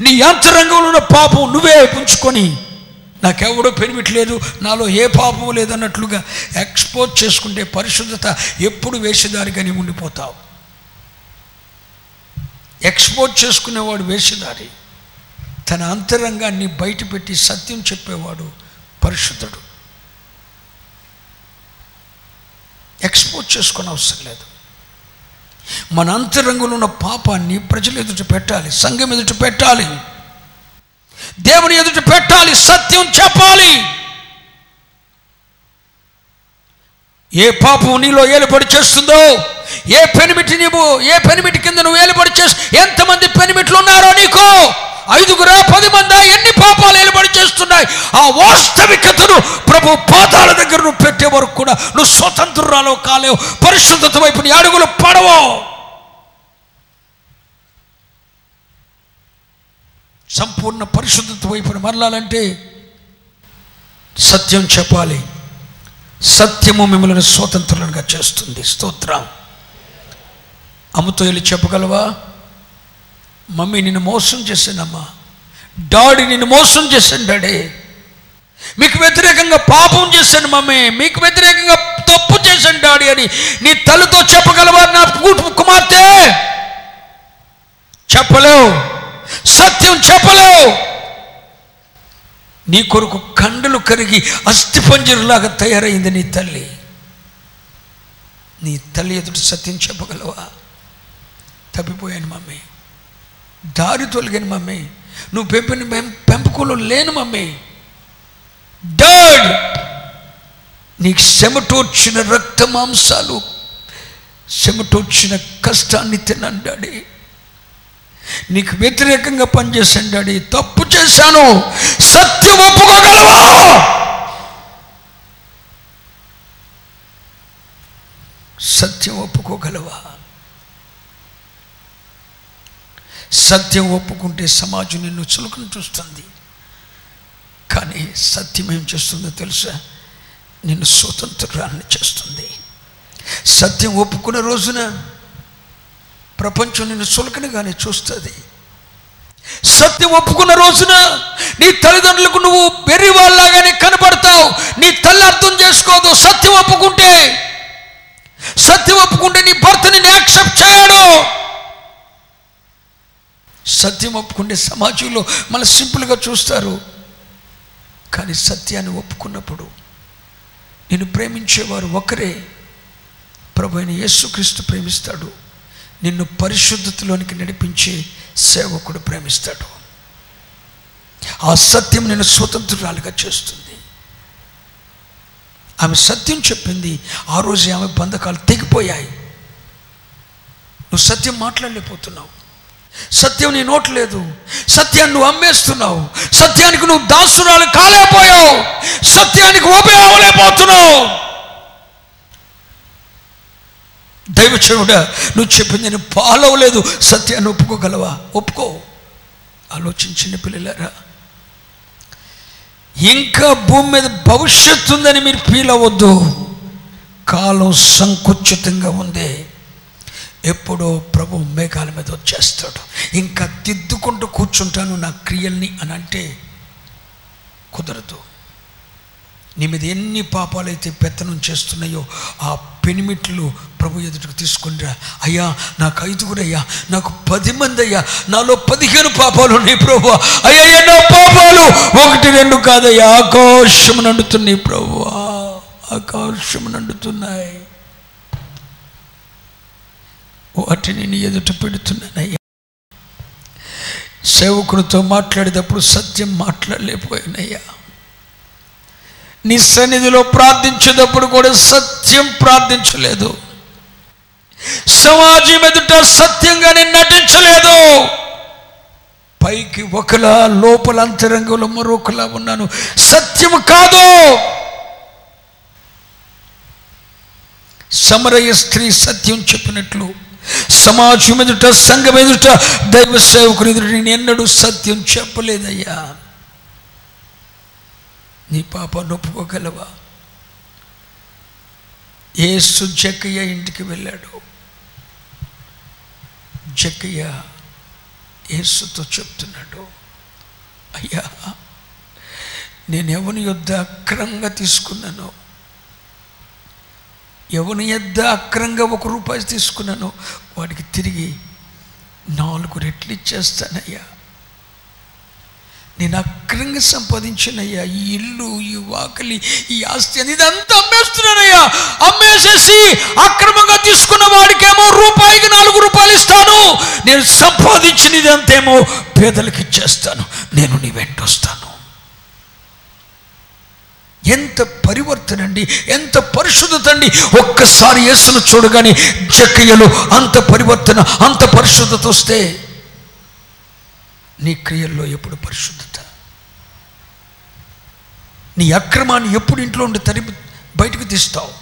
నీ అంతరంగంలో ఉన్న పాపం నువ్వే ఉంచుకొని నాకెవడో పెనిమిట్లేదు, నాలో ఏ పాపము లేదన్నట్లుగా ఎక్స్పోజ్ చేసుకుంటే పరిశుద్ధత ఎప్పుడు వేషధారిగానే ఉండిపోతావు. ఎక్స్పోజ్ చేసుకునేవాడు వేషధారి, తన అంతరంగాన్ని బయట పెట్టి సత్యం చెప్పేవాడు పరిశుద్ధుడు. ఎక్స్పోజ్ చేసుకునే అవసరం లేదు. మన అంతరంగంలో ఉన్న పాపాన్ని ప్రజలు ఎదుట పెట్టాలి, సంఘం ఎదుట పెట్టాలి, దేవుని ఎదుట పెట్టాలి, సత్యం చెప్పాలి. ఏ పాపం నీలో ఏలుబడి చేస్తుందో, ఏ పెనిమిటి కింద నువ్వు ఏలుబడి చేస్తూ, ఎంతమంది పెనిమిట్లు ఉన్నారో నీకు, 5 10 మంది, ఎన్ని పాపాలు ఏలుబడి చేస్తున్నాయి, ఆ వాస్తవికతను ప్రభు పాదాల దగ్గర నువ్వు పెట్టే వరకు కూడా నువ్వు స్వతంత్రురాలు కాలేవు. పరిశుద్ధత వైపు నీ అడుగులు పడవు. సంపూర్ణ పరిశుద్ధత వైపున మరలాలంటే సత్యం చెప్పాలి. సత్యము మిమ్మల్ని స్వతంత్రులుగా చేస్తుంది. స్తోత్రం. అమ్మతో వెళ్ళి చెప్పగలవా? మమ్మీ నిన్ను మోసం చేశానమ్మా, డాడీ నిన్ను మోసం చేశాను, డాడీ మీకు వ్యతిరేకంగా పాపం చేశాను, మమ్మీ మీకు వ్యతిరేకంగా తప్పు చేశాను డాడీ అని నీ తల్లితో చెప్పగలవా? నా కుమార్తె చెప్పలేవు, సత్యం చెప్పలేవు. నీ కొరకు కండలు కరిగి అస్థిపంజరులాగా తయారైంది నీ తల్లి. నీ తల్లి ఎదుటి సత్యం చెప్పగలవా? తప్పిపోయాను మమ్మీ, దారి తొలగాను మమ్మీ, నువ్వు పెంపకంలో లేను మమ్మీ. డాడ్, నీకు చెమటోడ్చిన రక్త మాంసాలు, చెమటోడ్చిన కష్టాన్ని తిన్నాను డాడీ, నీకు వ్యతిరేకంగా పనిచేశాను డాడీ, తప్పు చేశాను, సత్యం ఒప్పుకోగలవా? సత్యం ఒప్పుకోగలవా? సత్యం ఒప్పుకుంటే సమాజం నిన్ను చులకన చూస్తుంది, కానీ సత్యం ఏం చేస్తుందో తెలుసా? నిన్ను స్వతంత్రాన్ని చేస్తుంది. సత్యం ఒప్పుకున్న రోజున ప్రపంచం నిన్ను చులకనగానే చూస్తుంది. సత్యం ఒప్పుకున్న రోజున నీ తల్లిదండ్రులకు నువ్వు వెర్రి వాళ్ళలాగానే కనబడతావు. నీ తల్లి అర్థం చేసుకోదు. సత్యం ఒప్పుకుంటే నీ భర్త నిన్ను యాక్సెప్ట్ చేయడు. సత్యం ఒప్పుకుంటే సమాజంలో మన సింపుల్గా చూస్తారు, కానీ సత్యాన్ని ఒప్పుకున్నప్పుడు నిన్ను ప్రేమించేవారు ఒకరే. ప్రభు అయిన యేసుక్రీస్తు ప్రేమిస్తాడు. నిన్ను పరిశుద్ధతలోనికి నడిపించే సేవకుడు ప్రేమిస్తాడు. ఆ సత్యం నిన్ను స్వతంత్రురాలుగా చేస్తుంది. ఆమె సత్యం చెప్పింది. ఆ రోజు ఆమె బంధకాలు తెగిపోయాయి. నువ్వు సత్యం మాట్లాడలేకపోతున్నావు, సత్యం నీ నోటు లేదు, సత్యాన్ని నువ్వు అమ్మేస్తున్నావు, సత్యానికి నువ్వు దాసురాలు కాలేకపోయావు, సత్యానికి ఉపయోగలేకపోతున్నావు. దైవచనుడా, నువ్వు చెప్పింది నేను ఫాలో అవ్వలేదు, సత్యాన్ని ఒప్పుకోగలవా? ఒప్పుకో. ఆలోచించిన పిల్లలారా, ఇంకా భూమి మీద భవిష్యత్తు ఉందని మీరు ఫీల్ అవ్వద్దు. కాలం సంకుచితంగా ఉంది. ఎప్పుడో ప్రభు మేఘాల మీద వచ్చేస్తాడు. ఇంకా దిద్దుకుంటూ కూర్చుంటాను నా క్రియల్ని అని అంటే కుదరదు. నీ మీద ఎన్ని పాపాలైతే పెత్తనం చేస్తున్నాయో ఆ పెనిమిట్లు ప్రభు ఎదుటికి తీసుకునిరా. అయ్యా నాకు 5 అయ్యా, నాకు 10 మంది అయ్యా, నాలో 15 పాపాలు ఉన్నాయి ప్రభు. అయ్యా ఎన్నో పాపాలు, 1 2 కాదయ్యా, ఆకాశం నండుతున్నాయి ప్రభు, ఆకాశం నండుతున్నాయి. వాటిని నీ ఎదుట పెడుతున్నానయ్యా. సేవకుడితో మాట్లాడేటప్పుడు సత్యం మాట్లాడలేకపోయానయ్యా. నీ సన్నిధిలో ప్రార్థించేటప్పుడు కూడా సత్యం ప్రార్థించలేదు. సమాజం ఎదుట సత్యంగా నేను నటించలేదు. పైకి ఒకలా, లోపల అంతరంగంలో మరొకలా ఉన్నాను. సత్యం కాదు. సమరయ స్త్రీ సత్యం చెప్పినట్లు సమాజం ఎదుట, సంఘం ఎదుట, దైవ సేవకుని ఎదుట నేను ఎన్నడూ సత్యం చెప్పలేదయ్యా. నీ పాపాన్ని ఒప్పుకోగలవా? యేసు జక్కయ్య ఇంటికి వెళ్ళాడు. జక్కయ్య యేసుతో చెప్తున్నాడు, అయ్యా నేను ఎవని యొద్ద అక్రమంగా తీసుకున్నాను, ఎవని యొద్ద అక్రమంగా 1 రూపాయి తీసుకున్నాను, వాడికి తిరిగి 4 రెట్లు ఇచ్చేస్తానయ్యా. నేను అక్రమంగా సంపాదించానయ్యా, ఈ ఇల్లు, ఈ వాకిలి, ఈ ఆస్తి అని ఇదంతా అమ్మేస్తున్నానయ్యా. అమ్మేసేసి అక్రమంగా తీసుకున్న వాడికేమో రూపాయికి 4 రూపాయలు ఇస్తాను, నేను సంపాదించిన ఇదంతేమో పేదలకు ఇచ్చేస్తాను, నేను నీ వెంట వస్తాను. ఎంత పరివర్తన అండి, ఎంత పరిశుద్ధత అండి. ఒక్కసారి యేసును చూడగానే జక్కయ్యలో అంత పరివర్తన, అంత పరిశుద్ధత వస్తే నీ క్రియల్లో ఎప్పుడు పరిశుద్ధత? నీ అక్రమాన్ని ఎప్పుడు ఇంట్లో ఉండి బయటకు తీస్తావు?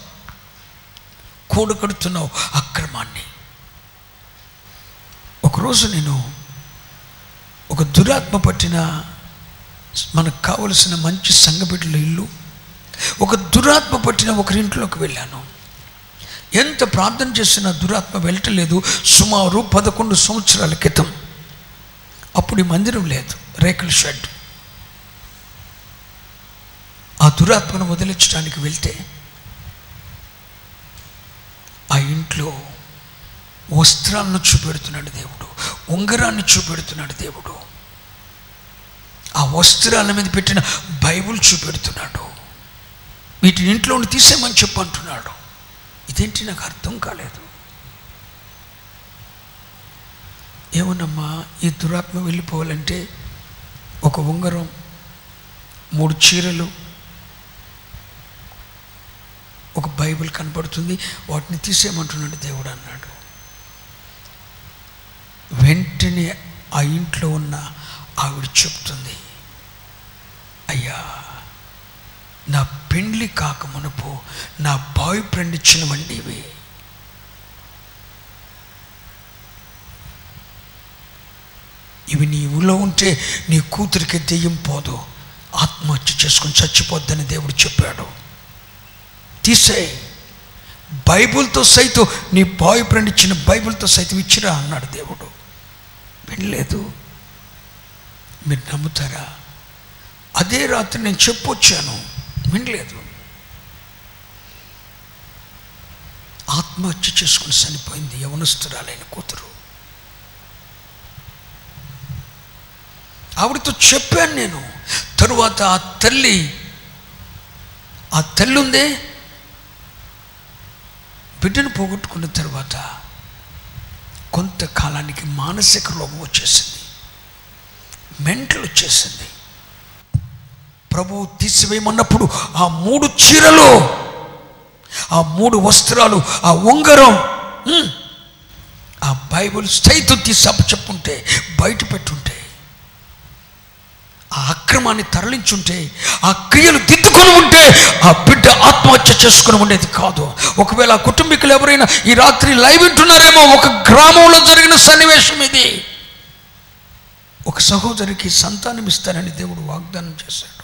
కూడగడుతున్నావు అక్రమాన్ని. ఒకరోజు నేను ఒక దురాత్మ పట్టిన, మనకు కావలసిన మంచి సంఘబిడ్డల ఇల్లు, ఒక దురాత్మ పట్టిన ఒకరింట్లోకి వెళ్ళాను. ఎంత ప్రార్థన చేసినా దురాత్మ వెళ్ళటలేదు. సుమారు 11 సంవత్సరాల క్రితం. అప్పుడు ఈ మందిరం లేదు, రేకుల షెడ్. ఆ దురాత్మను వదిలించడానికి వెళ్తే ఆ ఇంట్లో వస్త్రాలను చూపెడుతున్నాడు దేవుడు, ఉంగరాన్ని చూపెడుతున్నాడు దేవుడు, ఆ వస్త్రాల మీద పెట్టిన బైబుల్ చూపెడుతున్నాడు. వీటిని ఇంట్లో ఉండి తీసేయమని చెప్పంటున్నాడు. 'ఇదేంటి నాకు అర్థం కాలేదు. ఏమోనమ్మా, ఈ దురాత్మ వెళ్ళిపోవాలంటే ఒక ఉంగరం, 3 చీరలు, ఒక బైబిల్ కనపడుతుంది, వాటిని తీసేయమంటున్నాడు దేవుడు అన్నాడు. వెంటనే ఆ ఇంట్లో ఉన్న ఆవిడ చెప్తుంది, అయ్యా, నా పెండ్లి కాక మునుపు నా బాయ్ ఫ్రెండ్ ఇచ్చినవండి ఇవి. ఇవి నీ ఊళ్ళో ఉంటే నీ కూతురికి దెయ్యం పోదు, ఆత్మహత్య చేసుకొని చచ్చిపోద్దని దేవుడు చెప్పాడు. తీసే, బైబిల్తో సైతం, నీ బాయ్ ఫ్రెండ్ ఇచ్చిన బైబిల్తో సైతం ఇచ్చిరా అన్నాడు దేవుడు. వినలేదు. మీరు నమ్ముతారా? అదే రాత్రి నేను చెప్పొచ్చాను, వినలేదు. ఆత్మహత్య చేసుకుని చనిపోయింది యవనస్తురాలైన కూతురు. ఆవిడతో చెప్పాను నేను. తరువాత ఆ తల్లి ఉందే, బిడ్డను పోగొట్టుకున్న తర్వాత కొంతకాలానికి మానసిక రోగం వచ్చేసింది, మెంటల్ వచ్చేసింది. ప్రభువు తీసివేయమన్నప్పుడు ఆ 3 చీరలు, ఆ 3 వస్త్రాలు, ఆ ఉంగరం, ఆ బైబిల్ సైతం తీసి అప్పచెప్పుంటే, బయట పెట్టుంటే, ఆ అక్రమాన్ని తరలించుంటే, ఆ క్రియలు దిద్దుకొని ఉంటే ఆ బిడ్డ ఆత్మహత్య చేసుకుని ఉండేది కాదు. ఒకవేళ ఆ కుటుంబీకులు ఎవరైనా ఈ రాత్రి లైవ్ వింటున్నారేమో, ఒక గ్రామంలో జరిగిన సన్నివేశం ఇది. ఒక సహోదరికి సంతానం ఇస్తానని దేవుడు వాగ్దానం చేశాడు.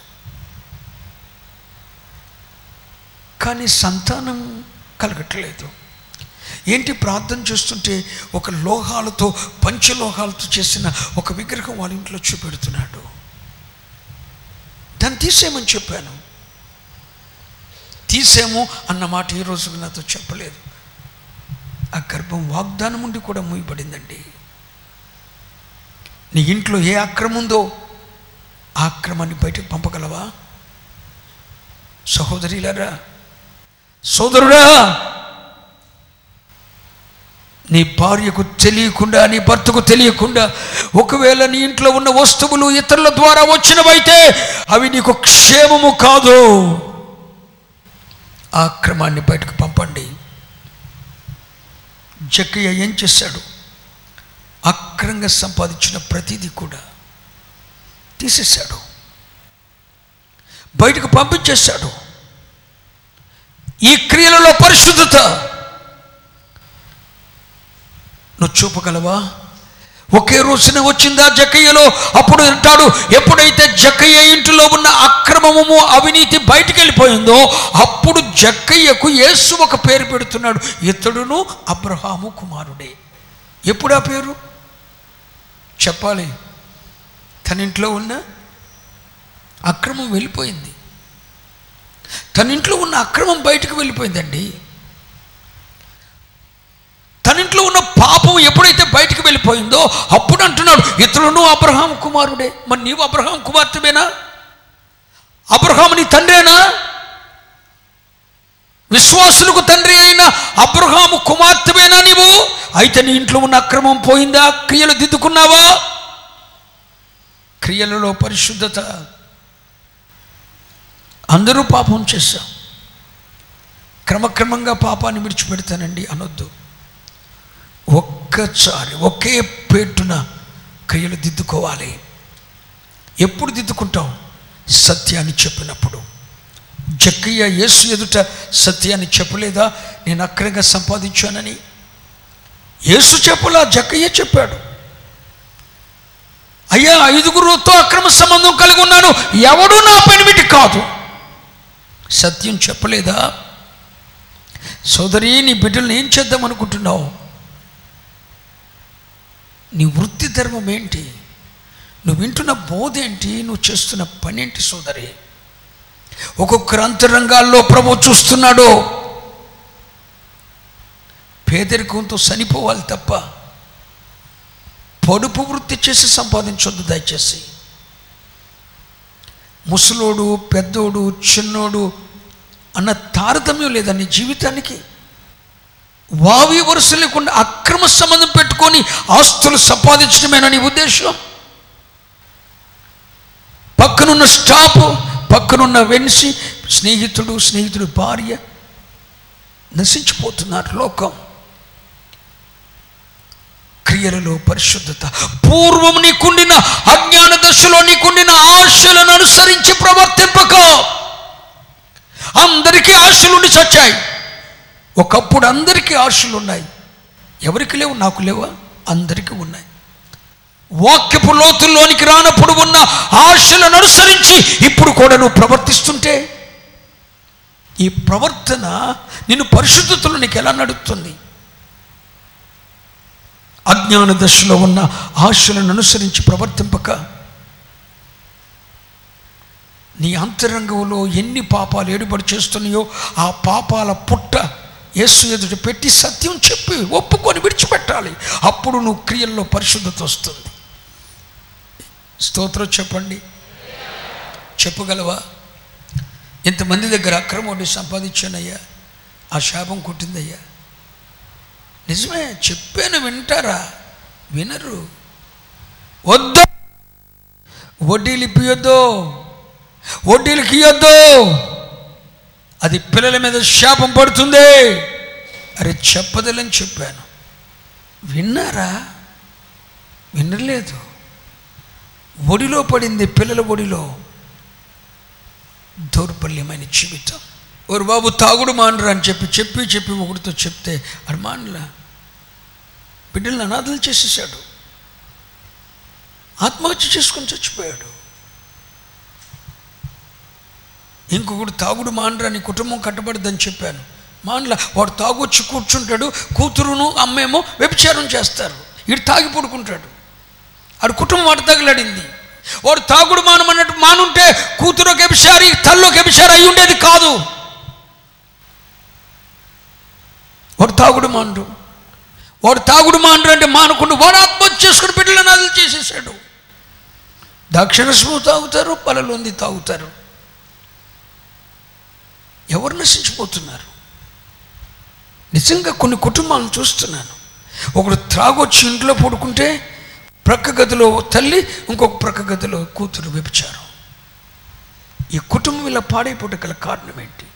కానీ సంతానం కలగట్లేదు. ఏంటి? ప్రార్థన చేస్తుంటే ఒక లోహాలతో, పంచలోహాలతో చేసిన ఒక విగ్రహం వాళ్ళ ఇంట్లో చూపెడుతున్నాడు. దాన్ని తీసేయమని చెప్పాను. తీసేమో అన్న మాట ఈ రోజు నాతో చెప్పలేదు. ఆ గర్భం వాగ్దానం ఉండి కూడా మూయబడిందండి. నీ ఇంట్లో ఏ అక్రమం ఉందో ఆ అక్రమాన్ని బయటకు పంపగలవా? సహోదరులారా, సోదరుడా, నీ భార్యకు తెలియకుండా, నీ భర్తకు తెలియకుండా ఒకవేళ నీ ఇంట్లో ఉన్న వస్తువులు ఇతరుల ద్వారా వచ్చినవైతే అవి నీకు క్షేమము కాదు. ఆ అక్రమాన్ని బయటకు పంపండి. జక్కయ్య ఏం చేశాడు? అక్రమంగా సంపాదించిన ప్రతిదీ కూడా తీసేశాడు, బయటకు పంపించేశాడు. ఈ క్రియలలో పరిశుద్ధత నువ్వు చూపగలవా? ఒకే రోజున వచ్చిందా జక్కయ్యలో? అప్పుడు అంటాడు, ఎప్పుడైతే జక్కయ్య ఇంటిలో ఉన్న అక్రమము, అవినీతి బయటికి వెళ్ళిపోయిందో అప్పుడు జక్కయ్యకు యేసు ఒక పేరు పెడుతున్నాడు, ఇతడును అబ్రహాము కుమారుడే. ఎప్పుడు ఆ పేరు చెప్పాలి? తన ఇంట్లో ఉన్న అక్రమం వెళ్ళిపోయింది, తన ఇంట్లో ఉన్న అక్రమం బయటకు వెళ్ళిపోయిందండి. తన ఇంట్లో ఉన్న పాపం ఎప్పుడైతే బయటకు వెళ్ళిపోయిందో అప్పుడు అంటున్నాడు, ఇతరును అబ్రహాం కుమారుడే. మరి నీవు అబ్రహాం కుమార్తెవేనా? అబ్రహాము నీ తండ్రేనా? విశ్వాసులకు తండ్రి అయిన అబ్రహాము కుమార్తెవేనా నీవు? అయితే నీ ఇంట్లో ఉన్న అక్రమం పోయిందా? క్రియలు దిద్దుకున్నావా? క్రియలలో పరిశుద్ధత. అందరూ పాపం చేశాం, క్రమక్రమంగా పాపాన్ని విడిచిపెడతానండి అనొద్దు. ఒక్కసారి ఒకే పేటున క్రియలు దిద్దుకోవాలి. ఎప్పుడు దిద్దుకుంటాం? సత్యాన్ని చెప్పినప్పుడు. జక్కయ్య యేసు ఎదుట సత్యాన్ని చెప్పలేదా? నేను అక్రమంగా సంపాదించానని యేసు చెప్పలా, జక్కయ్య చెప్పాడు. అయ్యా, 5గురుతో అక్రమ సంబంధం కలిగి ఉన్నాను, ఎవడు నా పెనిమిటి కాదు. సత్యం చెప్పలేదా? సోదరి, నీ బిడ్డలను ఏం చేద్దాం అనుకుంటున్నావు? నీ వృత్తి ధర్మం ఏంటి? నువ్వు వింటున్న బోధ ఏంటి? నువ్వు చేస్తున్న పని ఏంటి? సోదరి, ఒక్కొక్కరు అంతరంగాల్లో ప్రభు చూస్తున్నాడు. పేదరికంతో చనిపోవాలి తప్ప పొడుపు వృత్తి చేసి సంపాదించొద్దు దయచేసి. ముసలోడు, పెద్దోడు, చిన్నోడు అన్న తారతమ్యం లేదా నీ జీవితానికి? వావి వరుస లేకుండా అక్రమ సంబంధం పెట్టుకొని ఆస్తులు సంపాదించడమేనా నీ ఉద్దేశం? పక్కనున్న స్టాప్, పక్కనున్న వెన్సి, స్నేహితుడు భార్య నశించిపోతున్నారు. లోకం క్రియలలో పరిశుద్ధత, పూర్వం నీకుండిన అజ్ఞాన దశలో నీకుండిన ఆశలను అనుసరించి ప్రవర్తింపక. అందరికీ ఆశలుండి చచ్చాయి. ఒకప్పుడు అందరికీ ఆశలు ఉన్నాయి. ఎవరికి లేవు? నాకు లేవా? అందరికీ ఉన్నాయి. వాక్యపు లోతుల్లోనికి రానప్పుడు ఉన్న ఆశలను అనుసరించి ఇప్పుడు కూడా నువ్వు ప్రవర్తిస్తుంటే ఈ ప్రవర్తన నిన్ను పరిశుద్ధతలో నీకు ఎలా నడుస్తుంది? అజ్ఞాన దశలో ఉన్న ఆశలను అనుసరించి ప్రవర్తింపక నీ అంతరంగంలో ఎన్ని పాపాలు ఏడుబడి చేస్తున్నాయో ఆ పాపాల పుట్ట యేసు ఎదుట పెట్టి సత్యం చెప్పి ఒప్పుకొని విడిచిపెట్టాలి. అప్పుడు నువ్వు క్రియల్లో పరిశుద్ధత వస్తుంది. స్తోత్రం చెప్పండి. చెప్పగలవా? ఇంతమంది దగ్గర అక్రమం సంపాదించానయ్యా, ఆ శాపం కొట్టిందయ్యా. నిజమే, చెప్పాను, వింటారా? వినరు. వద్దు, వడ్డీలు ఇప్పియొద్దు, వడ్డీలకి ఇయ్యొద్దు, అది పిల్లల మీద శాపం పడుతుంది. అరే చెప్పదలని చెప్పాను, విన్నారా? వినలేదు. ఒడిలో పడింది, పిల్లల ఒడిలో. దౌర్బల్యమైన జీవితం. ఓరు బాబు తాగుడు మానరా అని చెప్పి ఒకటితో చెప్తే అది మానలా. బిడ్డలను అనాథలు చేసేసాడు, ఆత్మహత్య చేసుకొని చచ్చిపోయాడు. ఇంకొకడు తాగుడు మానరా, నీ కుటుంబం కట్టబడదని చెప్పాను, మానలా. వాడు తాగొచ్చి కూర్చుంటాడు, కూతురును అమ్మేమో వ్యభిచారం చేస్తారు, వీడు తాగి పడుకుంటాడు. ఆడు కుటుంబం అటు తగిలాడింది. వాడు తాగుడు మానమన్నట్టు మానుంటే కూతురు వ్యభిచారి, తల్లో వ్యభిచారి అయి ఉండేది కాదు. వాడు తాగుడు మానరు అంటే మానకుండా వాడు ఆత్మహత్య చేసుకుని బిడ్డలు అనాథలు చేసేసాడు. దాక్షిణస్ము తాగుతారు, పలలోంది తాగుతారు. ఎవరు నశించిపోతున్నారు? నిజంగా కొన్ని కుటుంబాలను చూస్తున్నాను. ఒకడు త్రాగొచ్చి ఇంట్లో పడుకుంటే ప్రక్క గదిలో తల్లి, ఇంకొక ప్రక్క గదిలో కూతురు వ్యభిచారం. ఈ కుటుంబం ఇలా పాడైపోవడం గల కారణం ఏంటి?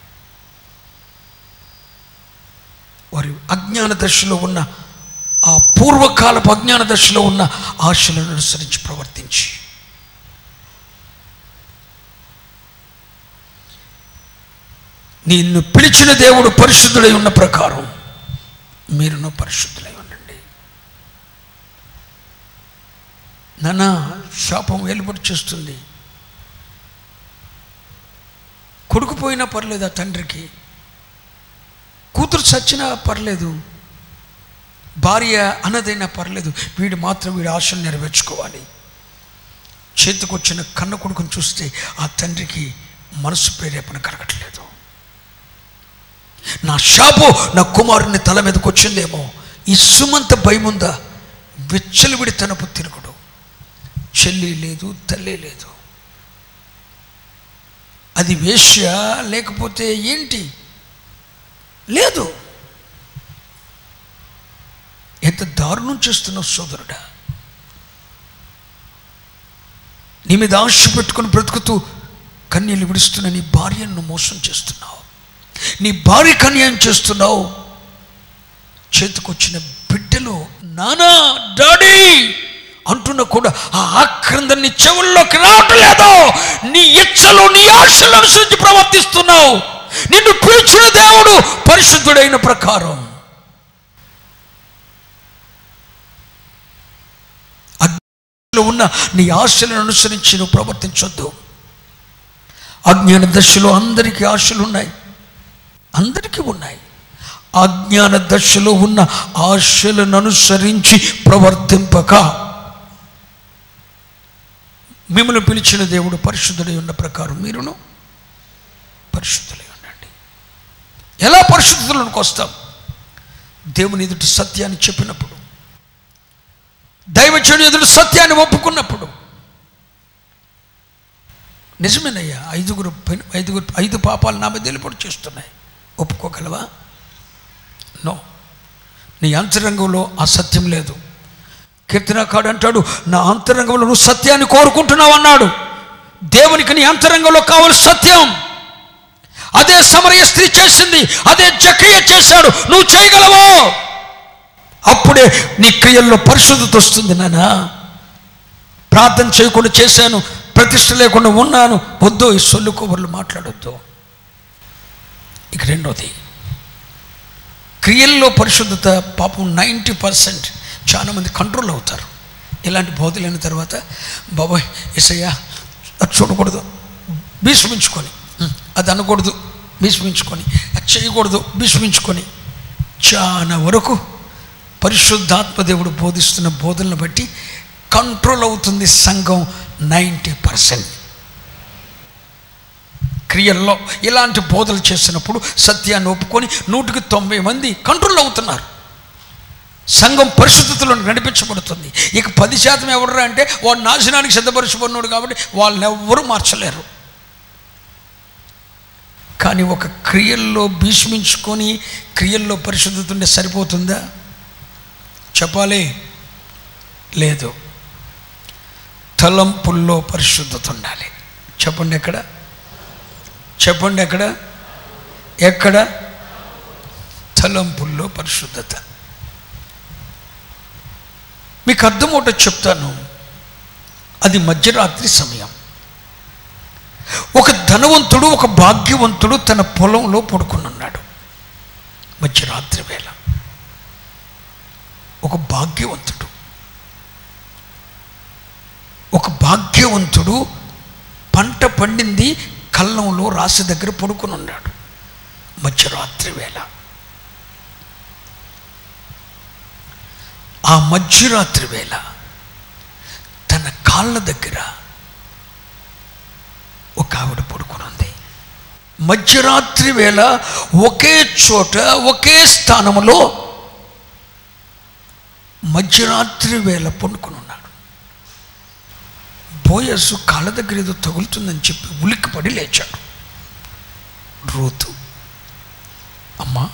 వారి అజ్ఞాన దశలో ఉన్న, ఆ పూర్వకాలపు అజ్ఞాన దశలో ఉన్న ఆశలను అనుసరించి ప్రవర్తించి. నిన్ను పిలిచిన దేవుడు పరిశుద్ధుడై ఉన్న ప్రకారం మీరును పరిశుద్ధులై ఉండండి. నాన్న శాపం వెలుబడి చేస్తుంది. కొడుకు పోయినా పర్లేదు, ఆ తండ్రికి. కూతురు చచ్చినా పర్లేదు, భార్య అన్నదైనా పర్లేదు, వీడు మాత్రం వీడి ఆశలు నెరవేర్చుకోవాలి. చేతికొచ్చిన కన్న కొడుకుని చూస్తే ఆ తండ్రికి మనసు ప్రేరేపణ కలగట్లేదు. నా శాపో నా కుమారుని తల మీదకి వచ్చిందేమో, ఈ సుమంత భయముందా? విచ్చలవిడి తనపు తిరుగుడు. చెల్లి లేదు, తల్లి లేదు. అది వేశ్య లేకపోతే ఏంటి? లేదు. ఎంత దారుణం చేస్తున్నావు సోదరుడా. నీ మీద ఆశ పెట్టుకుని బ్రతుకుతూ కన్నీళ్ళు విడుస్తున్న నీ భార్యను మోసం చేస్తున్నావు, నీ భార్యకు అన్యాయం చేస్తున్నావు. చేతికొచ్చిన బిడ్డలు నానా డాడీ అంటున్నా కూడా ఆ ఆక్రందం నీ చెవుల్లోకి రావట్లేదు. నీ ఇచ్చలు, నీ ఆశలు అనుసరించి ప్రవర్తిస్తున్నావు. నిన్ను పిలిచిన దేవుడు పరిశుద్ధుడైన ప్రకారం అజ్ఞానంలో ఉన్న నీ ఆశలను అనుసరించి నువ్వు ప్రవర్తించొద్దు. అజ్ఞాన దశలో అందరికీ ఆశలు ఉన్నాయి, అందరికీ ఉన్నాయి. అజ్ఞాన దశలో ఉన్న ఆశలను అనుసరించి ప్రవర్తింపక మిమ్మల్ని పిలిచిన దేవుడు పరిశుద్ధుడై ఉన్న ప్రకారం మీరును పరిశుద్ధులై ఉండండి. ఎలా పరిశుద్ధులకు వస్తాం? దేవుని ఎదుటి సత్యాన్ని చెప్పినప్పుడు, దైవజనుని ఎదుటి సత్యాన్ని ఒప్పుకున్నప్పుడు. నిజమేనయ్యా, 5 పాపాలు నా మీద వెలుపడి చేస్తున్నాయి, ఒప్పుకోగలవా? నో. నీ అంతరంగంలో ఆ సత్యం లేదు. కీర్తనకాడు అంటాడు, నా అంతరంగంలో నువ్వు సత్యాన్ని కోరుకుంటున్నావు అన్నాడు. దేవునికి నీ అంతరంగంలో కావలసిన సత్యం. అదే సమరయ స్త్రీ చేసింది, అదే జక్కయ్య చేశాడు. నువ్వు చేయగలవు. అప్పుడే నీ క్రియల్లో పరిశుద్ధత వస్తుంది. నాన్న, ప్రార్థన చేయకుండా చేశాను, ప్రతిష్ట లేకుండా ఉన్నాను, వద్దు, ఈ సొల్లు కబుర్లు మాట్లాడొద్దు. ఇక రెండోది, క్రియల్లో పరిశుద్ధత. పాపం 90% చాలామంది కంట్రోల్ అవుతారు. ఇలాంటి బోధలైన తర్వాత, బాబాయ్ యేసయ్యా అది చూడకూడదు భీష్మించుకొని, అది అనకూడదు భీష్మించుకొని, అది చేయకూడదు భీష్మించుకొని, చాలా వరకు పరిశుద్ధాత్మ దేవుడు బోధిస్తున్న బోధనను బట్టి కంట్రోల్ అవుతుంది సంఘం 90%. క్రియల్లో ఇలాంటి బోధలు చేసినప్పుడు సత్యాన్ని ఒప్పుకొని 190 మంది కంట్రోల్ అవుతున్నారు. సంఘం పరిశుద్ధతలో నడిపించబడుతుంది. ఇక 10% ఎవరు అంటే వాడు నాశనానికి సిద్ధపరచబడినాడు కాబట్టి వాళ్ళని ఎవ్వరూ మార్చలేరు. కానీ ఒక క్రియల్లో భీష్మించుకొని క్రియల్లో పరిశుద్ధత ఉంటే సరిపోతుందా? చెప్పాలి, లేదు. తలంపుల్లో పరిశుద్ధత ఉండాలి. చెప్పండి ఎక్కడ? చెప్పండి ఎక్కడ? ఎక్కడ? తలంపుల్లో పరిశుద్ధత. మీకు అర్థం ఒకటి చెప్తాను. అది మధ్యరాత్రి సమయం. ఒక ధనవంతుడు, ఒక భాగ్యవంతుడు తన పొలంలో పడుకున్నాడు. మధ్యరాత్రి వేళ ఒక భాగ్యవంతుడు పంట పండింది, కళ్ళంలో రాసి దగ్గర పడుకుని ఉన్నాడు. మధ్యరాత్రి వేళ, ఆ మధ్యరాత్రి వేళ తన కాళ్ళ దగ్గర ఒక ఆవిడ పడుకునుంది. మధ్యరాత్రి వేళ ఒకే చోట, ఒకే స్థానంలో మధ్యరాత్రి వేళ పడుకుని ఉన్నాడు. బోయజు కాళ్ళ దగ్గర ఏదో తగులుతుందని చెప్పి ఉలిక్కిపడి లేచాడు. రూతు, అమ్మా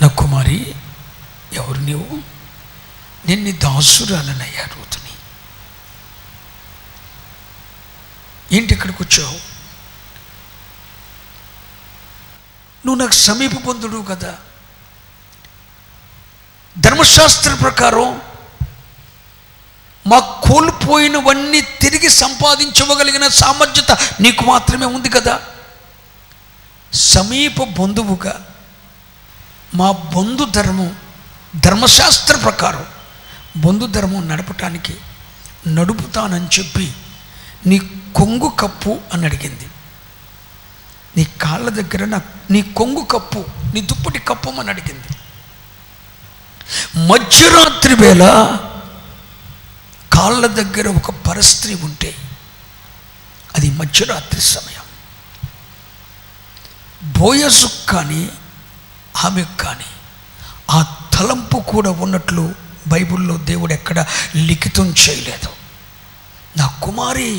నా కుమారి, ఎవరు నీవు? నేను నీ దాసురాలనయ్యా రూతుని. ఏంటి ఇక్కడికి వచ్చావు? నువ్వు నాకు సమీప బంధుడు కదా. ధర్మశాస్త్ర ప్రకారం మా కోల్పోయినవన్నీ తిరిగి సంపాదించగలిగిన సామర్థ్యత నీకు మాత్రమే ఉంది కదా. సమీప బంధువుగా మా బంధు ధర్మం, ధర్మశాస్త్ర ప్రకారం బంధు ధర్మం నడపటానికి నడుపుతానని చెప్పి నీ కొంగు కప్పు అని అడిగింది. నీ కాళ్ళ దగ్గర నీ కొంగు కప్పు, నీ దుప్పటి కప్పు అని అడిగింది. మధ్యరాత్రి వేళ కాళ్ళ దగ్గర ఒక పరస్త్రీ ఉంటే అది మధ్యరాత్రి సమయం. బోయజు కానీ ఆమెకు కానీ ఆ తలంపు కూడా ఉన్నట్లు బైబిల్లో దేవుడు ఎక్కడ లిఖితం చేయలేదు. నా కుమారి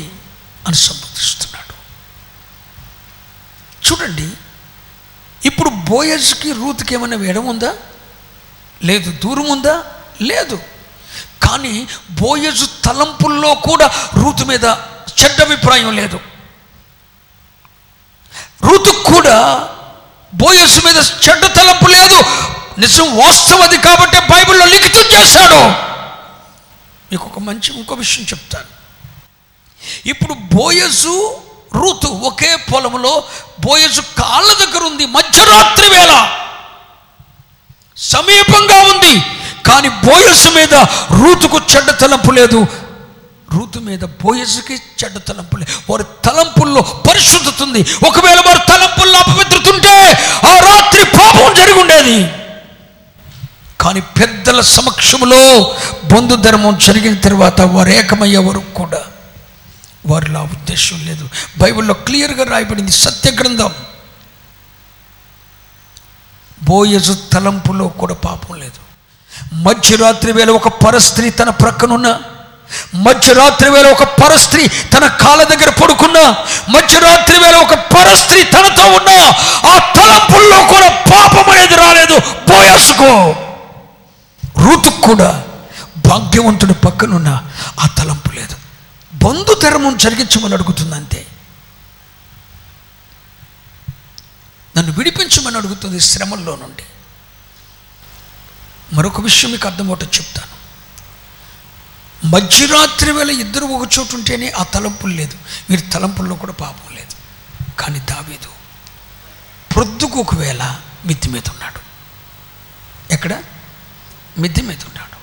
అని సంబోధిస్తున్నాడు. చూడండి, ఇప్పుడు బోయజుకి రూతుకి ఏమైనా ఎడం ఉందా? లేదు. దూరం ఉందా? లేదు. కానీ బోయజు తలంపుల్లో కూడా రూతు మీద చెడ్డ అభిప్రాయం లేదు. రూతుకు కూడా బోయజు మీద చెడ్డ తలంపు లేదు. నిజం, వాస్తవది కాబట్టి బైబిల్లో లిఖితం చేశాడు. మీకు ఇంకో విషయం చెప్తాను. ఇప్పుడు బోయజు రూతు ఒకే పొలంలో, బోయజు కాళ్ళ దగ్గర ఉంది, మధ్యరాత్రి వేళ సమీపంగా ఉంది. కానీ బోయజు మీద రూతుకు చెడ్డ తలంపు లేదు, రూతు మీద బోయజుకి చెడ్డ తలంపు లేదు. వారి తలంపుల్లో పరిశుద్ధత ఉంది. ఒకవేళ వారి తలంపుల్లో అపవిత్రత ఉంటే ఆ రాత్రి పాపం జరిగి ఉండేది. కానీ పెద్దల సమక్షంలో బంధు ధర్మం జరిగిన తర్వాత వారు ఏకమయ్యే వరకు కూడా వారిలో ఆ ఉద్దేశం లేదు. బైబిల్లో క్లియర్గా రాయబడింది, సత్య గ్రంథం. బోయజు తలంపులో కూడా పాపం లేదు. మధ్యరాత్రి వేళ ఒక పరస్త్రీ తన ప్రక్కనున్న, మధ్యరాత్రి వేళ ఒక పరస్త్రీ తన కాళ్ళ దగ్గర పడుకున్న, మధ్యరాత్రి వేళ ఒక పరస్త్రీ తనతో ఉన్న, ఆ తలంపుల్లో కూడా పాపం అనేది రాలేదు బోయజుకు. ఎందుకో రూతుకు కూడా భాగ్యవంతుడి పక్కనున్న ఆ తలంపు లేదు. బంధు ధర్మం జరిగించమని అడుగుతుంది అంతే. నన్ను విడిపించమని అడుగుతుంది శ్రమల్లో నుండి. మరొక విషయం మీకు అర్థమవుట చెప్తాను. మధ్యరాత్రి వేళ ఇద్దరు ఒక చోటు ఉంటేనే ఆ తలంపులు లేదు. వీరి తలంపుల్లో కూడా పాపం లేదు. కానీ దావీదు ప్రొద్దుకు ఒకవేళ మిద్ది మీద ఉన్నాడు. ఎక్కడ? మిద్ది మీద ఉన్నాడు.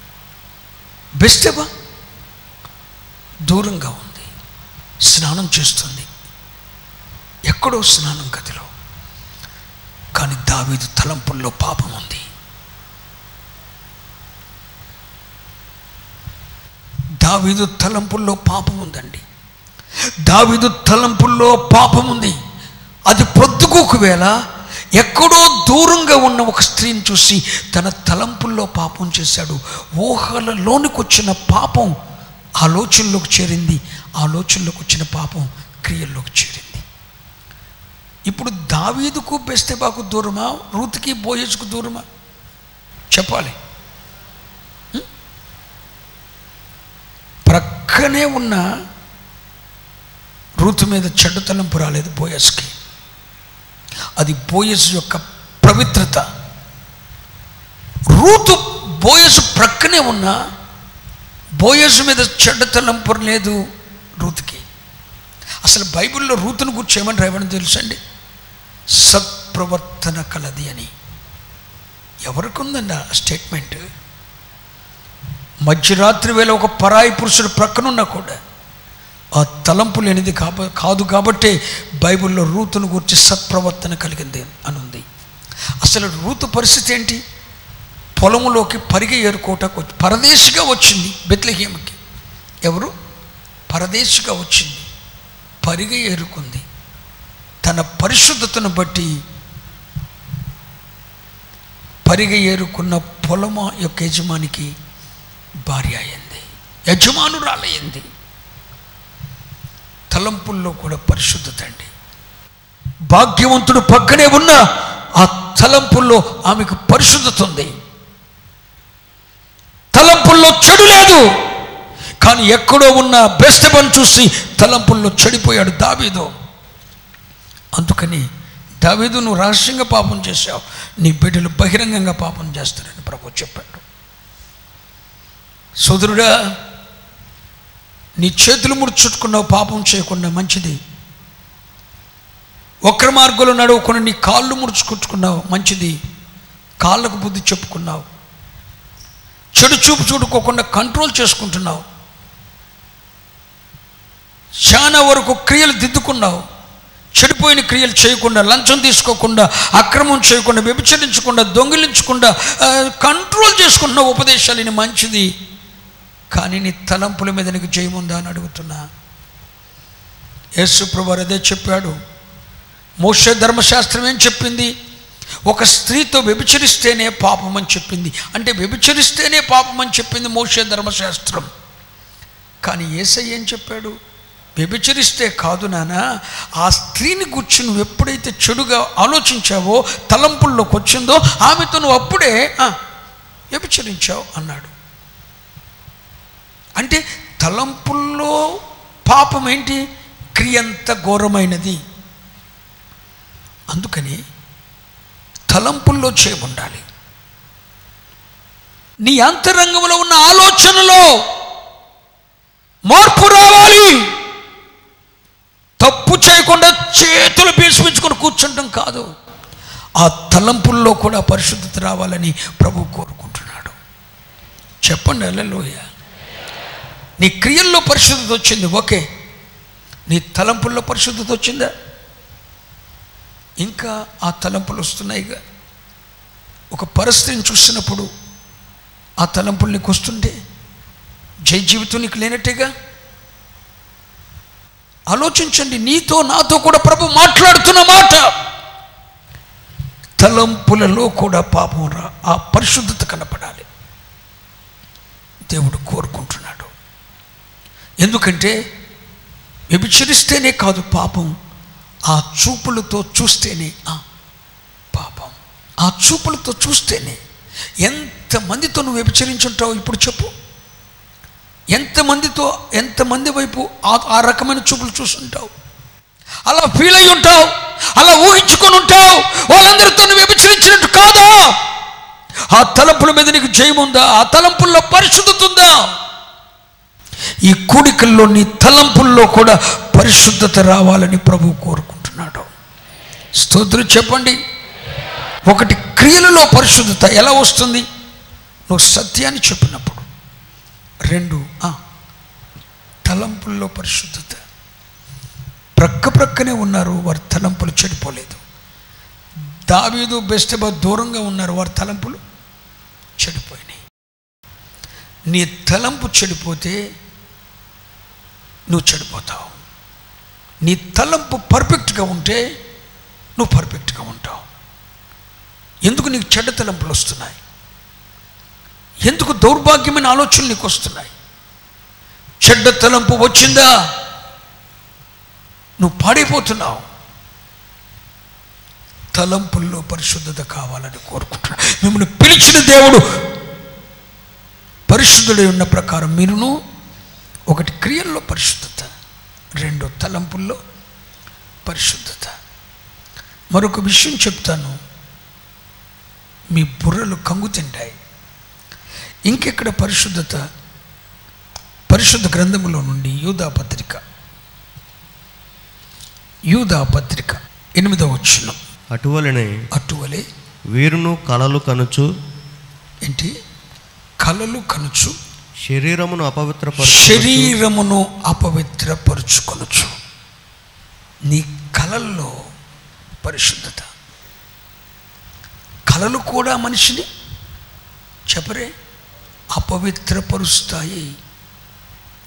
బెత్షెబ దూరంగా ఉంది, స్నానం చేస్తుంది ఎక్కడో స్నానం గదిలో. కానీ దావీదు తలంపుల్లో పాపం ఉంది. దావీదు తలంపుల్లో పాపం ఉందండి. దావీదు తలంపుల్లో పాపం ఉంది. అది పొద్దుకు వేళ ఎక్కడో దూరంగా ఉన్న ఒక స్త్రీని చూసి తన తలంపుల్లో పాపం చేశాడు. ఊహలలోనికి వచ్చిన పాపం ఆలోచనలోకి చేరింది. ఆలోచనలోకి వచ్చిన పాపం క్రియల్లోకి చేరింది. ఇప్పుడు దావీదుకు బెత్షెబకు దూరమా, రూతుకి బోయజుకు దూరమా? చెప్పాలి. ప్రక్కనే ఉన్న రూతు మీద చెడ్డ తలంపు రాలేదు బోయజ్కి. అది బోయజ్ యొక్క పవిత్రత. రూతు బోయజ్ ప్రక్కనే ఉన్న బోయజ్ మీద చెడ్డ తలంపు లేదు రూతుకి. అసలు బైబిల్లో రూతును గురించి ఏమని రాయబడి తెలుసండి? సత్ప్రవర్తన కలది అని. ఎవరికి ఉందండి ఆ స్టేట్మెంట్? మధ్యరాత్రి వేళ ఒక పరాయి పురుషుడు ప్రక్కనున్నా కూడా ఆ తలంపు లేనిది కాదు. కాబట్టి బైబిల్లో రూతును గురించి సత్ప్రవర్తన కలిగింది అని ఉంది. అసలు రూతు పరిస్థితి ఏంటి? పొలంలోకి పరిగె ఏరుకోవటానికి పరదేశిగా వచ్చింది బెత్లెహేముకి. ఎవరు? పరదేశిగా వచ్చింది, పరిగె ఏరుకుంది. తన పరిశుద్ధతను బట్టి పరిగె ఏరుకున్న పొలమ యొక్క యజమానికి భార్య అయింది, యజమానురాలయ్యింది. తలంపుల్లో కూడా పరిశుద్ధత అండి. భాగ్యవంతుడు పక్కనే ఉన్న ఆ తలంపుల్లో ఆమెకు పరిశుద్ధత ఉంది. తలంపుల్లో చెడు లేదు. కానీ ఎక్కడో ఉన్న బెత్షెబను చూసి తలంపుల్లో చెడిపోయాడు దావీదు. అందుకని దావీదు, నువ్వు రహస్యంగా పాపం చేశావు, నీ బిడ్డలు బహిరంగంగా పాపం చేస్తారని ప్రభు చెప్పాడు. సోదరుడా, నీ చేతులు ముడుచుట్టుకున్నావు పాపం చేయకుండా, మంచిది. వక్ర మార్గంలో నడవకుండా నీ కాళ్ళు ముడుచుకుంటుకున్నావు, మంచిది. కాళ్ళకు బుద్ధి చెప్పుకున్నావు. చెడు చూపు చూడుకోకుండా కంట్రోల్ చేసుకుంటున్నావు. చాలా వరకు క్రియలు దిద్దుకున్నావు. చెడిపోయిన క్రియలు చేయకుండా, లంచం తీసుకోకుండా, అక్రమం చేయకుండా, వ్యభిచరించకుండా, దొంగిలించకుండా కంట్రోల్ చేసుకుంటున్నావు ఉపదేశాలని, మంచిది. కానీ నీ తలంపుల మీద నీకు జయముందా అని అడుగుతున్నా. యేసు ప్రభువు అదే చెప్పాడు. మోషే ధర్మశాస్త్రం ఏం చెప్పింది? ఒక స్త్రీతో వ్యభిచరిస్తేనే పాపం అని చెప్పింది. అంటే వ్యభిచరిస్తేనే పాపం అని చెప్పింది మోషే ధర్మశాస్త్రం. కానీ యేసయ్య ఏం చెప్పాడు? వ్యభిచరిస్తే కాదు నానా, ఆ స్త్రీని గురించి నువ్వు ఎప్పుడైతే చెడుగా ఆలోచించావో, తలంపుల్లోకి వచ్చిందో, ఆమెతో నువ్వు అప్పుడే వ్యభిచరించావు అన్నాడు. అంటే తలంపుల్లో పాపం ఏంటి? క్రియంత ఘోరమైనది. అందుకని తలంపుల్లో చేయముండాలి. నీ అంతరంగంలో ఉన్న ఆలోచనలో మార్పు రావాలి. తప్పు చేయకుండా చేతులు పీల్చుకొని కూర్చుంటాం కాదు. ఆ తలంపుల్లో కూడా పరిశుద్ధత రావాలని ప్రభు కోరుకుంటున్నాడు. చెప్పండి హల్లెలూయా. నీ క్రియల్లో పరిశుద్ధత వచ్చింది, ఓకే. నీ తలంపుల్లో పరిశుద్ధత వచ్చిందా? ఇంకా ఆ తలంపులు వస్తున్నాయిగా. ఒక పరిస్థితిని చూసినప్పుడు ఆ తలంపులు నీకు వస్తుంటే జై జీవితం నీకు లేనట్టేగా. ఆలోచించండి, నీతో నాతో కూడా ప్రభు మాట్లాడుతున్న మాట. తలంపులలో కూడా పాపం ఆ పరిశుద్ధత కనపడాలి. దేవుడు కోరుకుంటున్నాడు. ఎందుకంటే వ్యభిచరిస్తేనే కాదు పాపం, ఆ చూపులతో చూస్తేనే పాపం. ఆ చూపులతో చూస్తేనే ఎంతమందితో నువ్వు వ్యభిచరించుంటావు ఇప్పుడు చెప్పు? ఎంతమంది వైపు ఆ రకమైన చూపులు చూస్తుంటావు? అలా ఫీల్ అయి ఉంటావు, అలా ఊహించుకొని ఉంటావు. వాళ్ళందరితో నువ్వు వ్యభిచరించినట్టు కాదా? ఆ తలంపుల మీద నీకు జయముందా? ఆ తలంపుల్లో పరిశుద్ధత ఉందా? ఈ కూడికల్లో నీ తలంపుల్లో కూడా పరిశుద్ధత రావాలని ప్రభువు కోరుకుంటున్నాడు. స్తోత్రం చెప్పండి. ఒకటి, క్రియలలో పరిశుద్ధత ఎలా వస్తుంది? నువ్వు సత్యాన్ని చెప్పినప్పుడు. 2, తలంపుల్లో పరిశుద్ధత. ప్రక్కనే ఉన్నారు, వారి తలంపులు చెడిపోలేదు. దావీదు బెత్షెబా దూరంగా ఉన్నారు, వారి తలంపులు చెడిపోయినాయి. నీ తలంపు చెడిపోతే నువ్వు చెడిపోతావు. నీ తలంపు పర్ఫెక్ట్గా ఉంటే నువ్వు పర్ఫెక్ట్గా ఉంటావు. ఎందుకు నీకు చెడ్డ తలంపులు వస్తున్నాయి? ఎందుకు దౌర్భాగ్యమైన ఆలోచనలు నీకు వస్తున్నాయి? చెడ్డ తలంపు వచ్చిందా నువ్వు పాడైపోతున్నావు. తలంపుల్లో పరిశుద్ధత కావాలని కోరుకుంటున్నాను. మిమ్మల్ని పిలిచిన దేవుడు పరిశుద్ధుడై ఉన్న ప్రకారం మీరును, 1 క్రియల్లో పరిశుద్ధత, 2 తలంపుల్లో పరిశుద్ధత. మరొక విషయం చెప్తాను, మీ బుర్రలు కంగు తింటాయి. ఇంకెక్కడ పరిశుద్ధత? పరిశుద్ధ గ్రంథములో నుండి యూదా పత్రిక 8వ వచనం. అటువలే వీరును కలలు కనుచు. ఏంటి? కలలు కనుచు శరీరమును అపవిత్రపరుచుకొనుచు. నీ కలల్లో పరిశుద్ధత. కలలు కూడా మనిషిని చెప్పరే అపవిత్రపరుస్తాయి.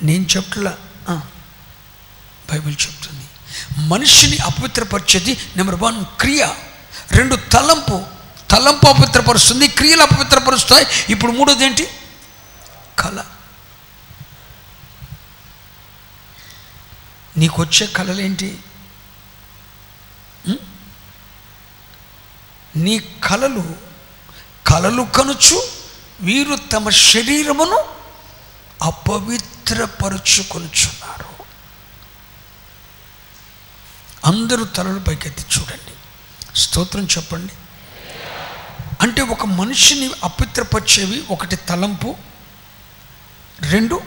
నేను చెప్పట్లా, బైబిల్ చెప్తుంది. మనిషిని అపవిత్రపరిచేది నెంబర్ 1 క్రియ, 2 తలంపు అపవిత్రపరుస్తుంది, క్రియలు అపవిత్రపరుస్తాయి. ఇప్పుడు 3వది ఏంటి? కళ. నీకొచ్చే కళలేంటి? నీ కలలు కనుచు వీరు తమ శరీరమును అపవిత్రపరుచుకొనుచున్నారు. అందరూ తలలు పైకెత్తి చూడండి, స్తోత్రం చెప్పండి. అంటే ఒక మనిషిని అపవిత్రపరిచేవి 1 తలంపు, 2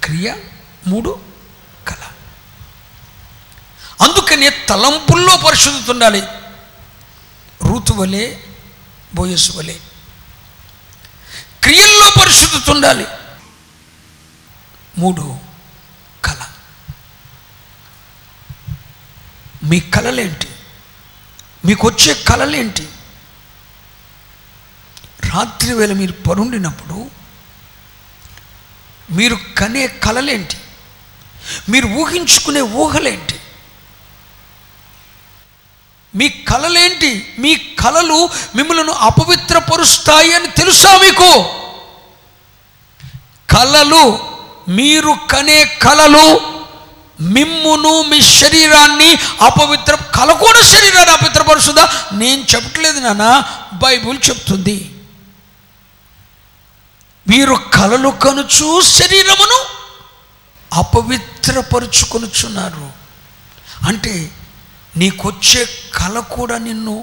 క్రియ, 3 కళ. అందుకనే తలంపుల్లో పరిశుద్ధత ఉండాలి. రూతు వలె, బోయసు వలె. క్రియల్లో పరిశుద్ధత ఉండాలి. 3 కళ. మీ కళలేంటి? మీకు వచ్చే కళలేంటి? రాత్రి వేళ మీరు పరుండినప్పుడు మీరు కనే కళలేంటి? మీరు ఊహించుకునే ఊహలేంటి? మీ కళలేంటి? మీ కళలు మిమ్మల్ని అపవిత్రపరుస్తాయి అని తెలుసా మీకు? కళలు, మీరు కనే కళలు మిమ్మును, మీ శరీరాన్ని కళ కూడా శరీరాన్ని అపవిత్రపరుస్తుందా? నేను చెప్పట్లేదు నాన్న, బైబిల్ చెప్తుంది. వీరు కళలు కనుచు శరీరమును అపవిత్రపరుచుకొనుచున్నారు. అంటే నీకొచ్చే కళ కూడా నిన్ను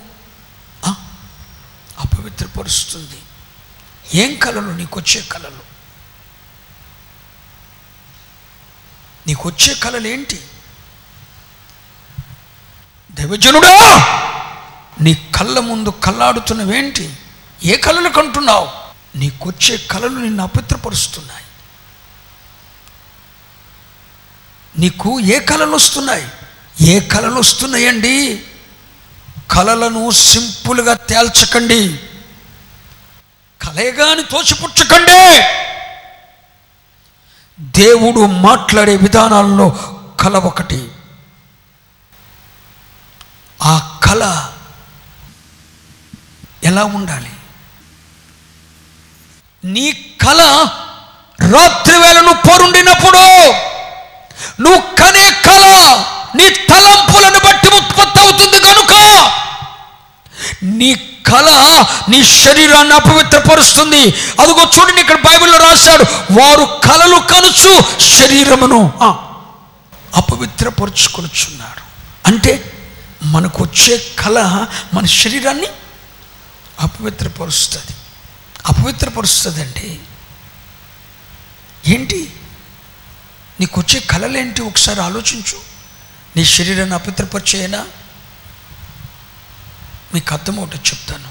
అపవిత్రపరుస్తుంది. ఏం కళలు? నీకొచ్చే కళలు, నీకొచ్చే కళలు ఏంటి? దైవజనుడా, నీ కళ్ళ ముందు కళ్ళాడుతున్నవేంటి? ఏ కళలు కంటున్నావు? నీకొచ్చే కళలు నిన్ను అపవిత్రపరుస్తున్నాయి. నీకు ఏ కళలు వస్తున్నాయి? ఏ కళలు వస్తున్నాయండి? కళలను సింపుల్గా తేల్చకండి, కలయగాని తోసిపుచ్చకండి. దేవుడు మాట్లాడే విధానాల్లో కళ ఒకటి. ఆ కళ ఎలా ఉండాలి? నీ కళ రాత్రి వేళ నువ్వు పోరుండినప్పుడు నువ్వు కనే కళ నీ తలంపులను బట్టి ఉత్పత్తి అవుతుంది కనుక నీ కళ నీ శరీరాన్ని అపవిత్రపరుస్తుంది. అదిగో చూడండి, ఇక్కడ బైబిల్లో రాశాడు, వారు కళలు కనుచు శరీరమును అపవిత్రపరుచుకొనుచున్నారు. అంటే మనకు వచ్చే కళ మన శరీరాన్ని అపవిత్రపరుస్తుందండి. ఏంటి నీకు వచ్చే కళలేంటి? ఒకసారి ఆలోచించు. నీ శరీరాన్ని అపవిత్రపరిచేయనా? మీకు అర్థమవుతుంది చెప్తాను.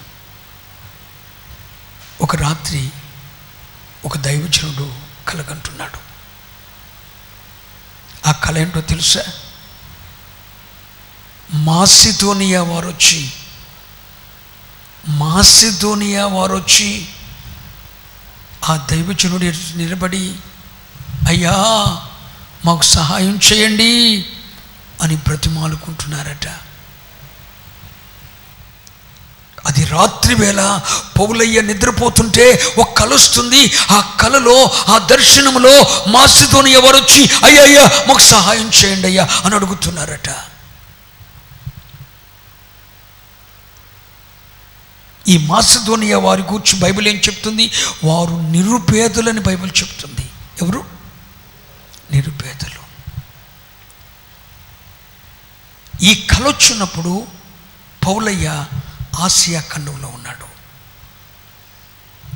ఒక రాత్రి ఒక దైవజనుడు కలగంటున్నాడు. ఆ కళ ఏంటో తెలుసా? మాసిదోనియా వారొచ్చి ఆ దైవజనుడు నిలబడి, అయ్యా మాకు సహాయం చేయండి అని బ్రతిమాలుకుంటున్నారట. అది రాత్రి వేళ పౌలయ్య నిద్రపోతుంటే ఒక కళ వస్తుంది. ఆ కళలో, ఆ దర్శనంలో మాసిదోనియా వారు వచ్చి, అయ్యా మాకు సహాయం చేయండి అయ్యా అని అడుగుతున్నారట. ఈ మాసిదోనియా వారి గురించి బైబిల్ ఏం చెప్తుంది? వారు నిరుపేదలని బైబిల్ చెప్తుంది. ఎవరు? నిరుపేదలు. ఈ కళ వచ్చినప్పుడు పౌలయ్య ఆసియా ఖండంలో ఉన్నాడు.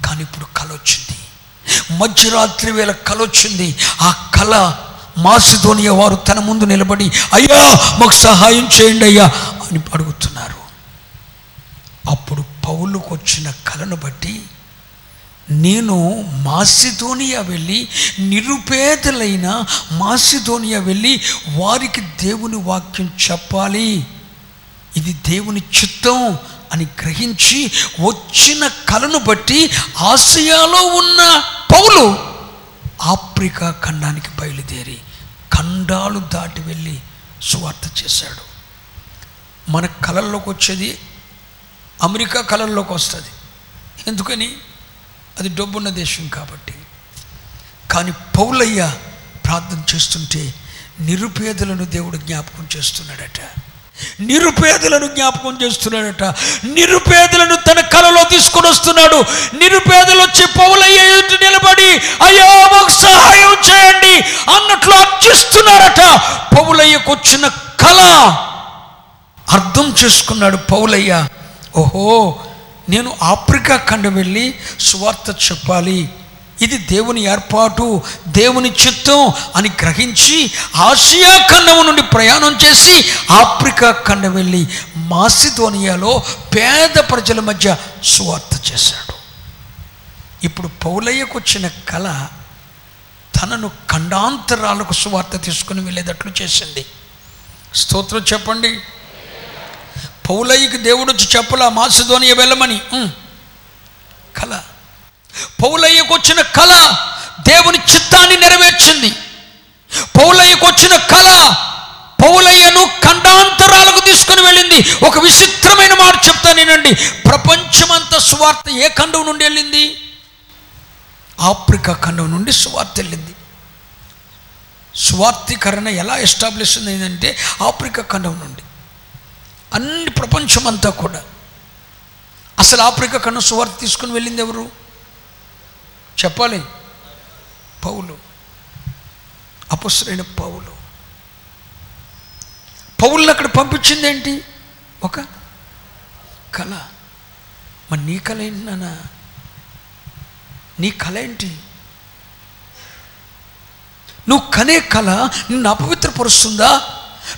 కానీ ఇప్పుడు కళ వచ్చింది, మధ్యరాత్రి వేళ కళ వచ్చింది. ఆ కళ మాసిదోనియా వారు తన ముందు నిలబడి, అయ్యా మాకు సహాయం చేయండి అయ్యా అని అడుగుతున్నారు. అప్పుడు పౌలుకు వచ్చిన కళను బట్టి, నేను మాసిదోనియా వెళ్ళి, నిరుపేదలైన మాసిదోనియా వెళ్ళి వారికి దేవుని వాక్యం చెప్పాలి, ఇది దేవుని చిత్తం అని గ్రహించి వచ్చిన కళను బట్టి ఆసియాలో ఉన్న పౌలు ఆఫ్రికా ఖండానికి బయలుదేరి ఖండాలు దాటి వెళ్ళి సువార్త చేశాడు. మన కళల్లోకి వచ్చేది అమెరికా కళల్లోకి వస్తుంది. ఎందుకని? అది డబ్బున్న దేశం కాబట్టి. కానీ పౌలయ్య ప్రార్థన చేస్తుంటే నిరుపేదలను దేవుడు జ్ఞాపకం చేస్తున్నాడట. నిరుపేదలను తన కళలో తీసుకొని వస్తున్నాడు. నిరుపేదలు వచ్చి పౌలయ్య ఎదుట నిలబడి, అయ్యో మాకు సహాయం చేయండి అన్నట్లు అర్చిస్తున్నారట. పౌలయ్యకు వచ్చిన కళ అర్థం చేసుకున్నాడు పౌలయ్య. ఓహో, నేను ఆఫ్రికా ఖండం వెళ్ళి సువార్త చెప్పాలి, ఇది దేవుని ఏర్పాటు, దేవుని చిత్తం అని గ్రహించి ఆసియా ఖండం నుండి ప్రయాణం చేసి ఆఫ్రికా ఖండం వెళ్ళి మాసిదోనియాలో పేద ప్రజల మధ్య సువార్త చేశాడు. ఇప్పుడు పౌలయ్యకు వచ్చిన కళ తనను ఖండాంతరాలకు సువార్త తీసుకుని వెళ్ళేటట్లు చేసింది. స్తోత్రం చెప్పండి. పౌలయ్యకి దేవుడు వచ్చి చెప్పలా మాసిదోనియా వెళ్ళమని. కళ, పౌలయ్యకు వచ్చిన కళ దేవుని చిత్తాన్ని నెరవేర్చింది. పౌలయ్యకు వచ్చిన కళ పౌలయ్యను ఖండాంతరాలకు తీసుకుని వెళ్ళింది. ఒక విచిత్రమైన మాట చెప్తానేనండి. ప్రపంచమంతా సువార్త ఏ ఖండం నుండి వెళ్ళింది? ఆఫ్రికా ఖండం నుండి సువార్త వెళ్ళింది. సువార్తీకరణ ఎలా ఎస్టాబ్లిష్ అయిందంటే ఆఫ్రికా ఖండం నుండి అన్ని ప్రపంచమంతా కూడా. అసలు ఆఫ్రికా ఖండం సువార్త తీసుకుని వెళ్ళింది ఎవరు చెప్పాలి? పౌలు, అపొస్తలుడైన పౌలు. పౌలుని అక్కడ పంపించింది ఏంటి? ఒక కళ. మరి నీ కళ ఏంటి నాన్న? నీ కళ ఏంటి? నువ్వు కనే కళ నిన్ను అపవిత్రపరుస్తుందా?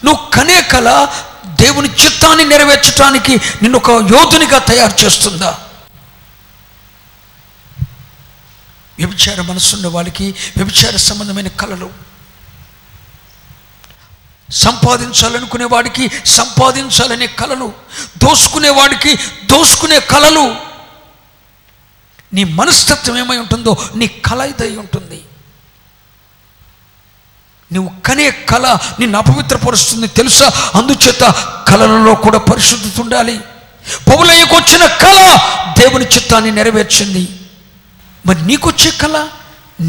నువ్వు కనే కళ దేవుని చిత్తాన్ని నెరవేర్చడానికి నిన్ను ఒక యోధునిగా తయారు చేస్తుందా? వ్యభిచార మనసున్న వాళ్ళకి వ్యభిచార సంబంధమైన కళలు, సంపాదించాలనుకునే వాడికి సంపాదించాలనే కళలు, దోసుకునేవాడికి దోసుకునే కళలు. నీ మనస్తత్వం ఏమై ఉంటుందో నీ కళ ఇదై ఉంటుంది. నువ్వు కనే కళ నిన్ను అపవిత్రపరుస్తుంది తెలుసా? అందుచేత కళలలో కూడా పరిశుద్ధత ఉండాలి. పౌలయ్యకు వచ్చిన కళ దేవుని చిత్తాన్ని నెరవేర్చింది. మరి నీకొచ్చే కళ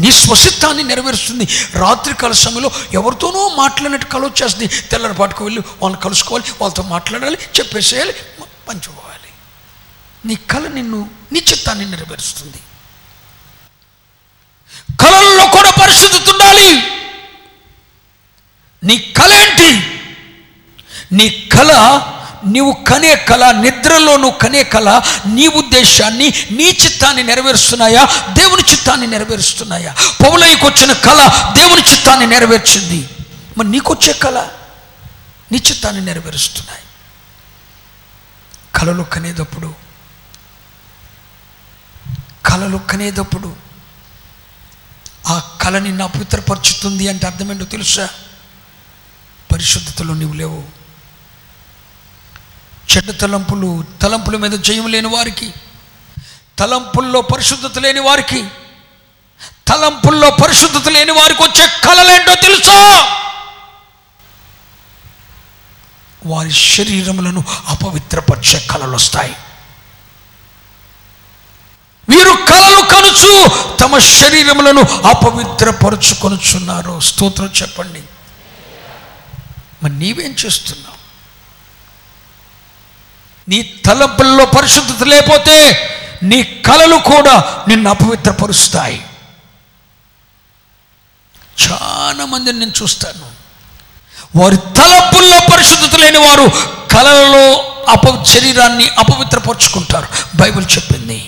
నీ స్వసిత్తాన్ని నెరవేరుస్తుంది. రాత్రికాల సమయంలో ఎవరితోనో మాట్లాడినట్టు కళ వచ్చేస్తుంది. తెల్లరిపాటుకు వెళ్ళి వాళ్ళని కలుసుకోవాలి, వాళ్ళతో మాట్లాడాలి, చెప్పేసేయాలి, పంచుకోవాలి. నీ కళ నీ చిత్తాన్ని నెరవేరుస్తుంది. కళల్లో కూడా పరిశుద్ధత ఉండాలి. నీ కళ ఏంటి? నీ కళ, నీవు కనే కళ, నిద్రలో నువ్వు కనే కళ నీ ఉద్దేశాన్ని, నీ చిత్తాన్ని నెరవేరుస్తున్నాయా, దేవుని చిత్తాన్ని నెరవేరుస్తున్నాయా? పౌలయ్యకు వచ్చిన కళ దేవుని చిత్తాన్ని నెరవేర్చింది. మరి నీకొచ్చే కళ నీ చిత్తాన్ని నెరవేరుస్తున్నాయి. కళలు కనేటప్పుడు ఆ కళ నిన్ను అపవిత్రపరుచుతుంది అంటే అర్థమేంటో తెలుసా? పరిశుద్ధతలో నీవు లేవు. చెడ్డ తలంపుల మీద జయం లేని వారికి, తలంపుల్లో పరిశుద్ధత లేని వారికి, వచ్చే కళలేంటో తెలుసా? వారి శరీరములను అపవిత్రపరిచే కళలు వస్తాయి. వీరు కళలు కనుచు తమ శరీరములను అపవిత్రపరుచుకొనుచున్నారు. స్తోత్రం చెప్పండి. మరి నీవేం చేస్తున్నావు? నీ తలంపుల్లో పరిశుద్ధత లేకపోతే నీ కళలు కూడా నిన్ను అపవిత్రపరుస్తాయి. చాలా మందిని నేను చూస్తాను, వారి తలంపుల్లో పరిశుద్ధత లేని వారు కళలలో శరీరాన్ని అపవిత్రపరుచుకుంటారు. బైబిల్ చెప్పింది.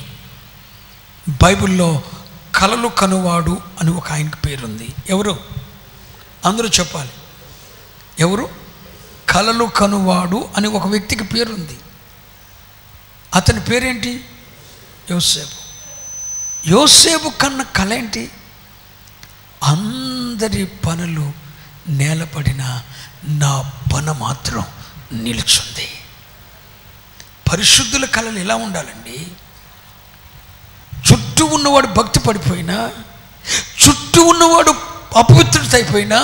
బైబిల్లో కళలు కనువాడు అని ఒక ఆయనకి పేరుంది. ఎవరు? అందరూ చెప్పాలి. ఎవరు? కళలు కనువాడు అని ఒక వ్యక్తికి పేరుంది. అతని పేరేంటి? యోసేపు కన్న కళ ఏంటి? అందరి పనులు నేలపడిన నా పన మాత్రం నిలుచుంది. పరిశుద్ధుల కళలు ఎలా ఉండాలండి? చుట్టూ ఉన్నవాడు భక్తి పడిపోయినా, చుట్టూ ఉన్నవాడు అపవిత్రత అయిపోయినా,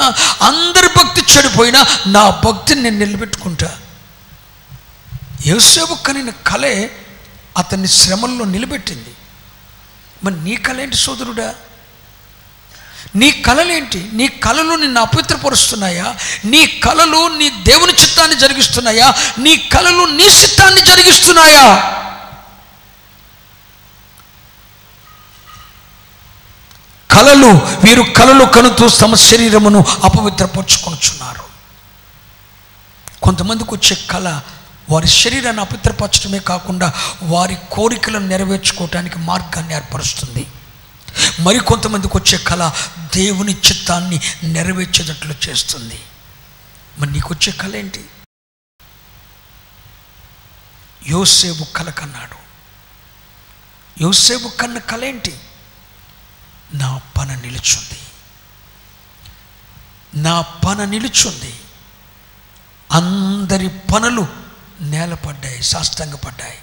అందరి భక్తి చెడిపోయినా నా భక్తిని నేను నిలబెట్టుకుంటా. యోసేపు కనిన కళే అతన్ని శ్రమల్లో నిలబెట్టింది. మరి నీ కళ ఏంటి సోదరుడా? నీ కళలేంటి? నీ కళలు నిన్ను అపవిత్రపరుస్తున్నాయా? నీ కళలు నీ దేవుని చిత్తాన్ని జరిగిస్తున్నాయా? నీ కళలు నీ చిత్తాన్ని జరిగిస్తున్నాయా? వీరు కళలు కనుతూ తమ శరీరమును అపవిత్రపరుచుకొనుచున్నారు. కొంతమందికి వచ్చే కళ వారి శరీరాన్ని అపవిత్రపరచడమే కాకుండా వారి కోరికలను నెరవేర్చుకోవటానికి మార్గాన్ని ఏర్పరుస్తుంది. మరికొంతమందికి వచ్చే కళ దేవుని చిత్తాన్ని నెరవేర్చేటట్లు చేస్తుంది. మరి నీకు వచ్చే కళ ఏంటి? యోసేపు కళ కన్నాడు. యోసేపు కన్న కళ ఏంటి? నా పన నిలుచుంది, నా పన నిలుచుంది. అందరి పనులు నేలపడ్డాయి, సాష్టాంగపడ్డాయి.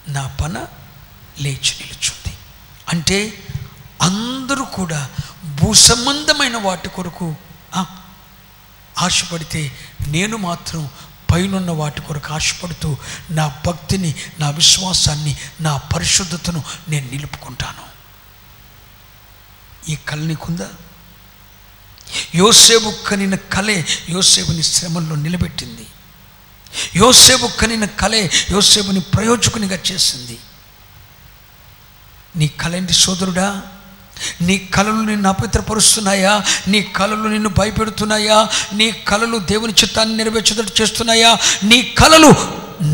నా పన లేచి నిలుచుంది. అంటే అందరూ కూడా భూసంబంధమైన వాటి కొరకు ఆశపడితే, నేను మాత్రం పైనున్న వాటి కొరకు ఆశపడుతూ నా భక్తిని, నా విశ్వాసాన్ని, నా పరిశుద్ధతను నేను నిలుపుకుంటాను. ఈ కళ నీకుందా? యోసేపు కనిన కళే యోసేపుని శ్రమల్లో నిలబెట్టింది. యోసేపు కనిన కళే యోసేపుని ప్రయోజకునిగా చేసింది. నీ కళ ఏంటి సోదరుడా? నీ కళలు నిన్ను అపవిత్రపరుస్తున్నాయా? నీ కళలు నిన్ను భయపెడుతున్నాయా? నీ కళలు దేవుని చిత్తాన్ని నెరవేర్చేటట్టు చేస్తున్నాయా? నీ కళలు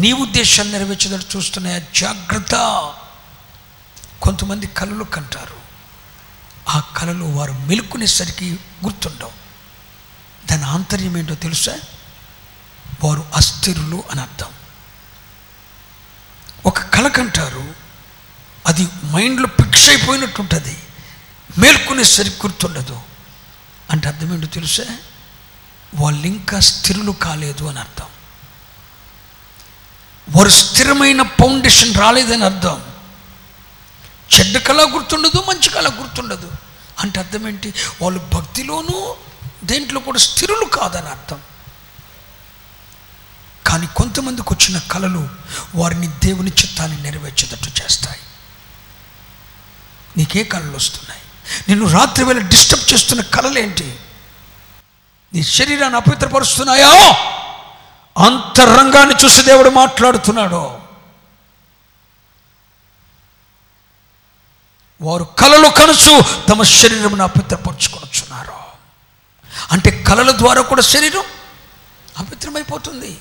నీ ఉద్దేశాన్ని నెరవేర్చేటట్టు చూస్తున్నాయా? జాగ్రత్త. కొంతమంది కళలు కంటారు, ఆ కళలు వారు మెలుకునేసరికి గుర్తుండవు. దాని ఆంతర్యం ఏంటో తెలుసా? వారు అస్థిరులు అని అర్థం. ఒక కళ కంటారు, అది మైండ్లో ఫిక్స్ అయిపోయినట్టు ఉంటుంది, మేల్కొనేసరికి గుర్తుండదు. అంటే అర్థం ఏంటో తెలుసా? వాళ్ళు ఇంకా స్థిరులు కాలేదు అని అర్థం. వారు స్థిరమైన ఫౌండేషన్ రాలేదని అర్థం. చెడ్డ కళ గుర్తుండదు, మంచి కళ గుర్తుండదు. అంటే అర్థం ఏంటి? వాళ్ళు భక్తిలోనూ దేంట్లో కూడా స్థిరులు కాదని అర్థం. కానీ కొంతమందికి వచ్చిన కళలు వారిని దేవుని చిత్తాన్ని నెరవేర్చేటట్టు చేస్తాయి. నీకే కళలు వస్తున్నాయి? నిన్ను రాత్రి వేళ డిస్టర్బ్ చేస్తున్న కళలేంటి? నీ శరీరాన్ని అపవిత్రపరుస్తున్నాయా? అంతరంగాన్ని చూసి దేవుడు మాట్లాడుతున్నాడు. వారు కలలు కనుచు తమ శరీరమును అపవిత్రపరచుకొనుచున్నారు. అంటే కలల ద్వారా కూడా శరీరం అపవిత్రమైపోతుంది.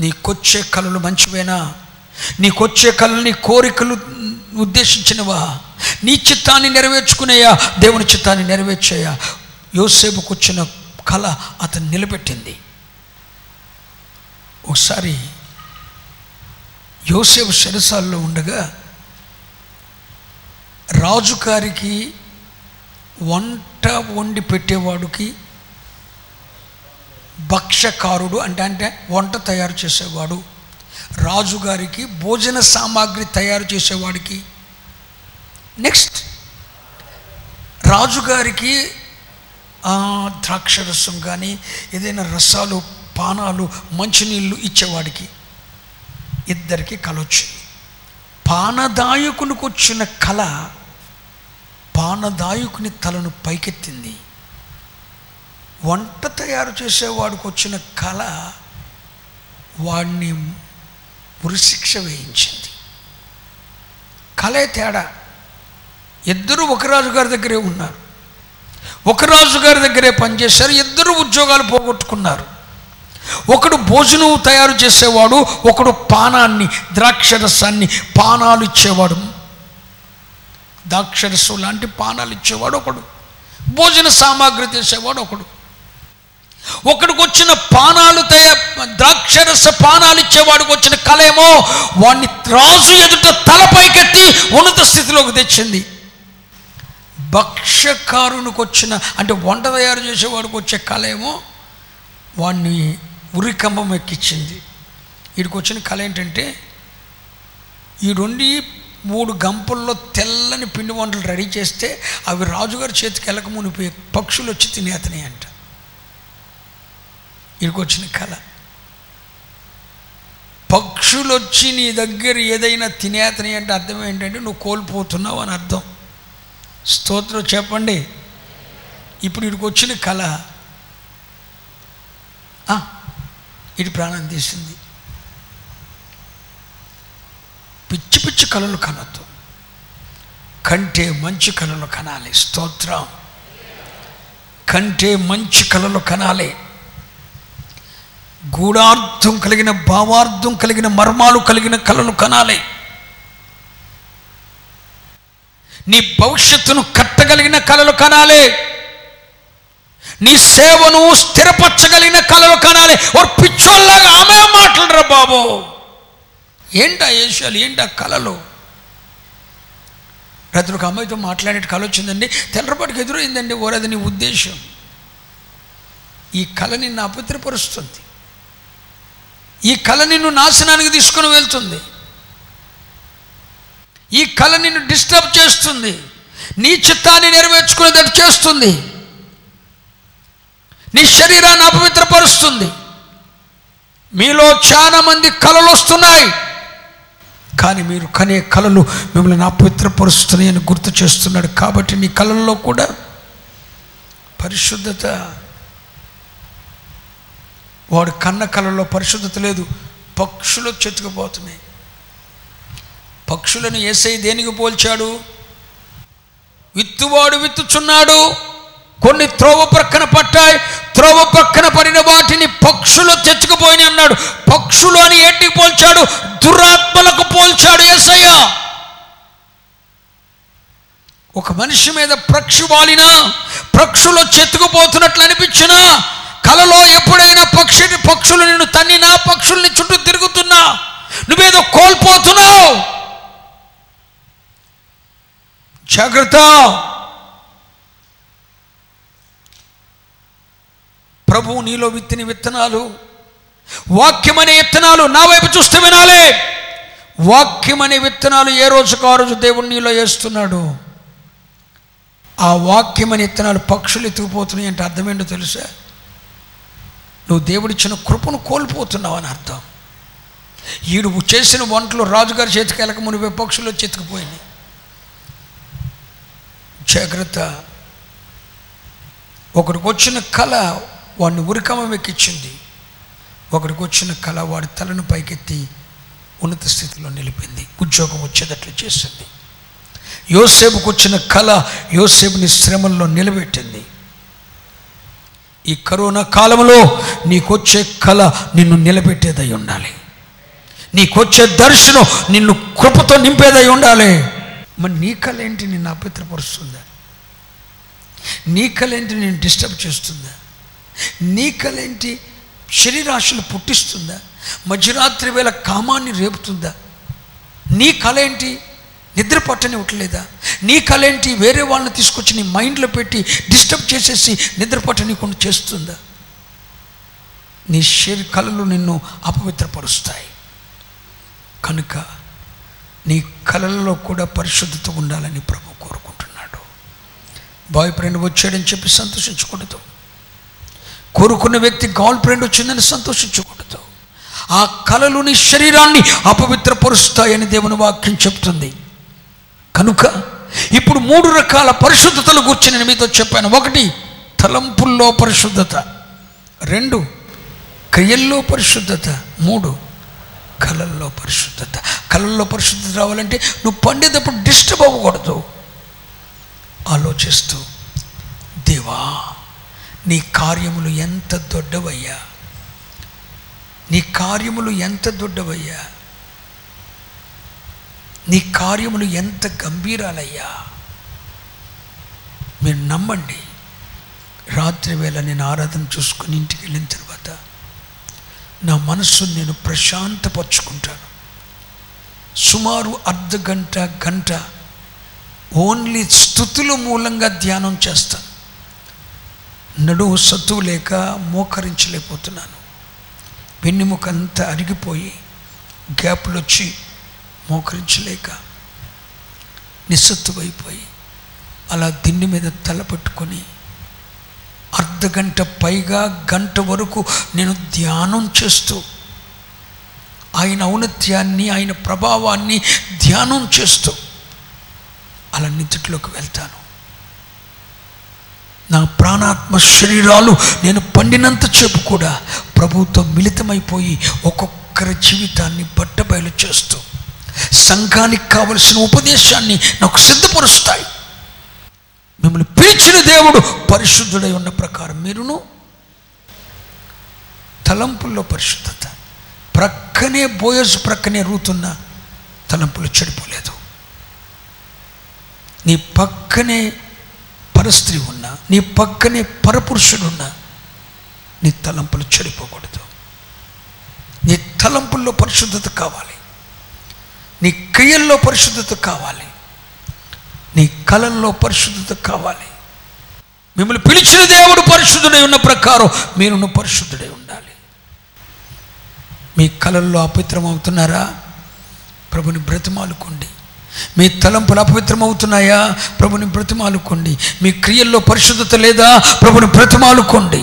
నీకొచ్చే కలలు మంచివేనా? నీకొచ్చే కలలు నీ కోరికలు ఉద్దేశించినవా? నీ చిత్తాన్ని నెరవేర్చుకునేయా? దేవుని చిత్తాన్ని నెరవేర్చేయా? యోసేపుకు వచ్చిన కళ అతను నిలబెట్టింది. ఒకసారి యోసేపు చెరసాలలో ఉండగా రాజుగారికి వంట వండి పెట్టేవాడికి భక్ష్యకారుడు అంటే వంట తయారు చేసేవాడు, రాజుగారికి భోజన సామాగ్రి తయారు చేసేవాడికి, నెక్స్ట్ రాజుగారికి ద్రాక్షరసం కానీ ఏదైనా రసాలు పానాలు మంచినీళ్ళు ఇచ్చేవాడికి ఇద్దరికి కల వచ్చింది. పానదాయకునికి వచ్చిన కళ పానదాయకుని తలను పైకెత్తింది. వంట తయారు చేసేవాడికి వచ్చిన కళ వాడిని ఉరిశిక్ష వేయించింది. కళే తేడా. ఇద్దరు ఒక రాజుగారి దగ్గరే ఉన్నారు, ఒక రాజుగారి దగ్గరే పనిచేశారు, ఇద్దరు ఉద్యోగాలు పోగొట్టుకున్నారు. ఒకడు భోజనం తయారు చేసేవాడు, ఒకడు పానాన్ని ద్రాక్షరసాన్ని పానాలు ఇచ్చేవాడు, ద్రాక్షరసం లాంటి పానాలు ఇచ్చేవాడు ఒకడు, భోజన సామాగ్రి చేసేవాడు ఒకడు. ఒకడికి వచ్చిన పానాలు ద్రాక్షరస పానాలు ఇచ్చేవాడికి వచ్చిన కళేమో వాడిని రాజు ఎదుట తలపైకెత్తి ఉన్నత స్థితిలోకి తెచ్చింది. భక్ష్యకారునికి వచ్చిన అంటే వంట తయారు చేసేవాడికి వచ్చే కళేమో వాడిని ఉరికంబం ఎక్కించింది. వీడికి వచ్చిన కళ ఏంటంటే ఈ 2-3 గంపల్లో తెల్లని పిండి వంటలు రెడీ చేస్తే అవి రాజుగారి చేతికి వెళ్ళక మునిపోయి పక్షులు వచ్చి తినేతనే అంట. వీడికి వచ్చిన కళ పక్షులు వచ్చి నీ దగ్గర ఏదైనా తినేతని అంటే అర్థం ఏంటంటే నువ్వు కోల్పోతున్నావు అని అర్థం. స్తోత్రం చెప్పండి. ఇప్పుడు వీడికి వచ్చిన కళ ఇది ప్రాణం తీసింది. పిచ్చి పిచ్చి కళలు కనొద్దు, కంటే మంచి కళలు కనాలి. స్తోత్రం. కంటే మంచి కళలు కనాలి. గూఢార్థం కలిగిన భావార్థం కలిగిన మర్మాలు కలిగిన కళలు కనాలి. నీ భవిష్యత్తును కట్టగలిగిన కళలు కనాలి. నీ సేవను స్థిరపరచగలిగిన కళలు కనాలి. ఓ పిచ్చోళ్ళలాగా ఆమె మాట్లాడరా బాబు. ఏంటా ఏషాలు, ఏంటా కళలు? రాత్రి ఒక అమ్మాయితో మాట్లాడే కళ వచ్చిందండి, తెల్లపాటికి ఎదురైందండి. ఓరది నీ ఉద్దేశం. ఈ కళ నిన్ను అపవిత్రపరుస్తుంది, ఈ కళ నిన్ను నాశనానికి తీసుకుని వెళ్తుంది, ఈ కళ నిన్ను డిస్టర్బ్ చేస్తుంది, నీ చిత్తాన్ని నెరవేర్చుకునేటట్టు చేస్తుంది, నీ శరీరాన్ని అపవిత్రపరుస్తుంది. మీలో చాలా మంది కళలు వస్తున్నాయి, కానీ మీరు కనే కళలు మిమ్మల్ని అపవిత్రపరుస్తున్నాయి అని గుర్తు చేస్తున్నాడు. కాబట్టి నీ కళల్లో కూడా పరిశుద్ధత. వాడు కన్న కళల్లో పరిశుద్ధత లేదు. పక్షులు చెట్టుకుపోతున్నాయి. పక్షులను యేసయ్య దేనికి పోల్చాడు? విత్తువాడు విత్తుచున్నాడు, కొన్ని త్రోవ ప్రక్కన పట్టాయి, త్రోవ ప్రక్కన పడిన వాటిని పక్షులు తెచ్చుకుపోయిన అన్నాడు. పక్షులు అని ఏంటికి పోల్చాడు? దురాత్మలకు పోల్చాడు యేసయ్య. ఒక మనిషి మీద పక్షి వాలినా, పక్షులు చెత్తుకుపోతున్నట్లు అనిపించినా, కలలో ఎప్పుడైనా పక్షులు నిన్ను తన్నినా, పక్షుల్ని చుట్టూ తిరుగుతున్నా, నువ్వేదో కోల్పోతున్నావు. జాగ్రత్త. ప్రభువు నీలో విత్తిన విత్తనాలు, వాక్యం అనే విత్తనాలు నా వైపు చూస్తే వినాలి. వాక్యం అనే విత్తనాలు ఏ రోజుకు ఆ రోజు దేవుడు నీలో వేస్తున్నాడు. ఆ వాక్యం అనే విత్తనాలు పక్షులు ఎత్తుకుపోతున్నాయి అంటే అర్థం ఏంటో తెలుసా? నువ్వు దేవుడిచ్చిన కృపను కోల్పోతున్నావు అని అర్థం. ఈడు చేసిన వంటలు రాజుగారి చేతికి వెళ్ళక మునిపే పక్షులు వచ్చి ఎత్తుకుపోయినాయి. జాగ్రత్త. ఒకడికి వచ్చిన కళ వాడిని ఉరికమం ఎక్కించింది, ఒకడికి వచ్చిన కళ వాడి తలను పైకెత్తి ఉన్నత స్థితిలో నిలిపింది, ఉద్యోగం వచ్చేటట్లు చేసింది. యోసేపుకు వచ్చిన కళ యోసేపుని శ్రమల్లో నిలబెట్టింది. ఈ కరోనా కాలంలో నీకొచ్చే కళ నిన్ను నిలబెట్టేదై ఉండాలి. నీకొచ్చే దర్శనం నిన్ను కృపతో నింపేదై ఉండాలి. మరి నీ కళ ఏంటి నిన్ను అపవిత్రపరుస్తుందా? నీ కళ ఏంటి నేను డిస్టర్బ్ చేస్తుందా? నీ కళ ఏంటి శరీరాశలు పుట్టిస్తుందా? మధ్యరాత్రి వేళ కామాన్ని రేపుతుందా? నీ కళ ఏంటి నిద్ర పట్టనివ్వట్లేదా? నీ కళ ఏంటి వేరే వాళ్ళని తీసుకొచ్చి నీ మైండ్లో పెట్టి డిస్టర్బ్ చేసేసి నిద్ర పట్టనివ్వకుండా చేస్తుందా? నీ కళలు నిన్ను అపవిత్రపరుస్తాయి. కనుక నీ కళలలో కూడా పరిశుద్ధత ఉండాలని ప్రభు కోరుకుంటున్నాడు. బాయ్ ఫ్రెండ్ వచ్చాడని చెప్పి సంతోషించకూడదు. కోరుకున్న వ్యక్తి గర్ల్ ఫ్రెండ్ వచ్చిందని సంతోషించకూడదు. ఆ కళలు నీ శరీరాన్ని అపవిత్రపరుస్తాయని దేవుని వాక్యం చెప్తుంది. కనుక ఇప్పుడు 3 రకాల పరిశుద్ధతల గురించి నేను మీతో చెప్పాను. 1 తలంపుల్లో పరిశుద్ధత, 2 క్రియల్లో పరిశుద్ధత, 3 కళల్లో పరిశుద్ధత. కళల్లో పరిశుద్ధత రావాలంటే నువ్వు పండేటప్పుడు డిస్టర్బ్ అవ్వకూడదు. ఆలోచిస్తూ, దేవా నీ కార్యములు ఎంత దొడ్డవయ్యా, నీ కార్యములు ఎంత దొడ్డవయ్యా, నీ కార్యములు ఎంత గంభీరాలయ్యా. మీరు నమ్మండి, రాత్రి వేళ నేను ఆరాధన చూసుకుని ఇంటికి వెళ్ళిన తర్వాత నా మనస్సును నేను ప్రశాంతపరుచుకుంటాను. సుమారు అర్ధగంట గంట ఓన్లీ స్తుతుల మూలంగా ధ్యానం చేస్తాను. నడువు సత్తువు లేక మోకరించలేకపోతున్నాను. వెన్నెముక అంతా అరిగిపోయి గ్యాప్లు వచ్చి మోకరించలేక నిస్సత్తువైపోయి అలా దిండి మీద తలపెట్టుకొని అర్ధగంట పైగా గంట వరకు నేను ధ్యానం చేస్తూ ఆయన ఔన్నత్యాన్ని ఆయన ప్రభావాన్ని ధ్యానం చేస్తూ అలా నిద్రలోకి వెళ్తాను. నా ప్రాణాత్మ శరీరాలు నేను పండినంత సేపు కూడా ప్రభువుతో మిళితమైపోయి ఒక్కొక్కరి జీవితాన్ని బట్టబయలు చేస్తూ సంఘానికి కావలసిన ఉపదేశాన్ని నాకు సిద్ధపరుస్తాయి. మిమ్మల్ని పిలిచిన దేవుడు పరిశుద్ధుడై ఉన్న ప్రకారం మీరును తలంపుల్లో పరిశుద్ధత. ప్రక్కనే బోయజు ప్రక్కనే రూతున్న తలంపులు చెడిపోలేదు. నీ పక్కనే పరస్త్రీ ఉన్నా, నీ పక్కనే పరపురుషుడున్నా నీ తలంపులు చెడిపోకూడదు. నీ తలంపుల్లో పరిశుద్ధత కావాలి, నీ క్రియల్లో పరిశుద్ధత కావాలి, నీ కళల్లో పరిశుద్ధత కావాలి. మిమ్మల్ని పిలిచిన దేవుడు పరిశుద్ధుడై ఉన్న ప్రకారం మీరును పరిశుద్ధుడై ఉండాలి. మీ కళల్లో అపవిత్రమవుతున్నారా? ప్రభుని బ్రతిమాలుకోండి. మీ తలంపులు అపవిత్రమవుతున్నాయా? ప్రభుని బ్రతిమాలుకోండి. మీ క్రియల్లో పరిశుద్ధత లేదా? ప్రభుని బ్రతిమాలుకోండి.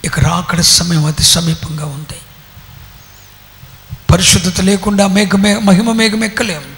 ఇక రాకడ సమయం అతి సమీపంగా ఉంది. పరిశుద్ధత లేకుండా మహిమ మేఘం ఎక్కలేము.